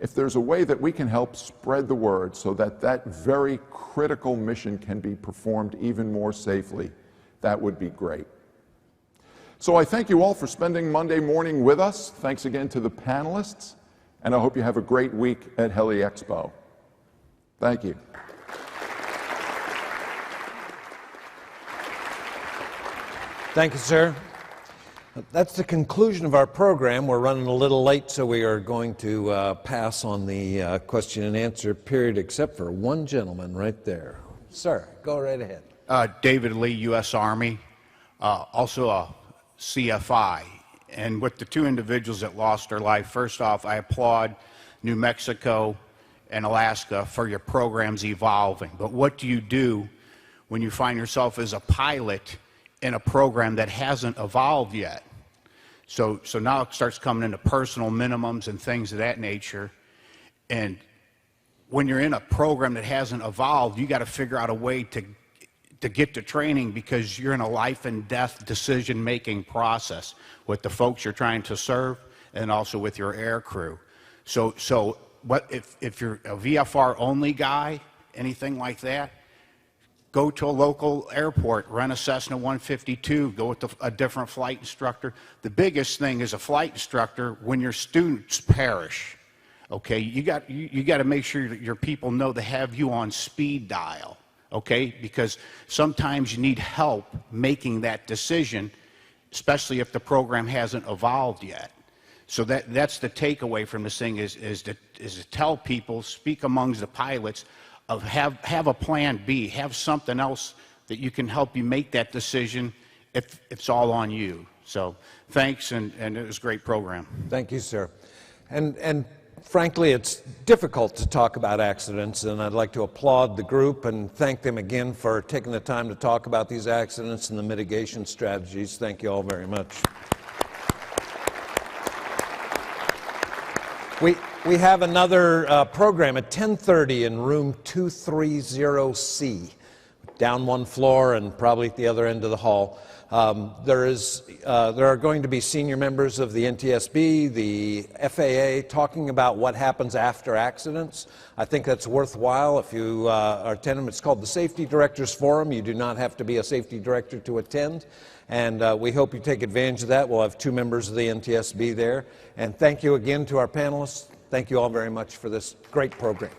if there's a way that we can help spread the word so that that very critical mission can be performed even more safely, that would be great. So I thank you all for spending Monday morning with us. Thanks again to the panelists, and I hope you have a great week at Heli Expo. Thank you. Thank you, sir. That's the conclusion of our program. We're running a little late, so we are going to pass on the question and answer period, except for one gentleman right there. Sir, go right ahead. David Lee, U.S. Army, also a CFI. And with the two individuals that lost their life, first off, I applaud New Mexico and Alaska for your programs evolving. But what do you do when you find yourself as a pilot in a program that hasn't evolved yet? So now it starts coming into personal minimums and things of that nature. And when you're in a program that hasn't evolved, you got to figure out a way to get to training, because you're in a life and death decision-making process with the folks you're trying to serve and also with your air crew. So what if you're a VFR only guy, anything like that, go to a local airport, rent a Cessna 152, go with a different flight instructor. The biggest thing is a flight instructor, when your students perish, okay, you got to make sure that your people know to have you on speed dial, okay, because sometimes you need help making that decision, especially if the program hasn't evolved yet. So that's the takeaway from this thing is to tell people, speak amongst the pilots have a plan B, have something else that you can help you make that decision if it's all on you. So thanks, and it was a great program. Thank you, sir. And frankly, it's difficult to talk about accidents, and I'd like to applaud the group and thank them again for taking the time to talk about these accidents and the mitigation strategies. Thank you all very much. We have another program at 10:30 in room 230C, down one floor and probably at the other end of the hall. There are going to be senior members of the NTSB, the FAA, talking about what happens after accidents. I think that's worthwhile if you are attending. It's called the Safety Directors Forum. You do not have to be a safety director to attend. And we hope you take advantage of that. We'll have 2 members of the NTSB there. And thank you again to our panelists. Thank you all very much for this great program.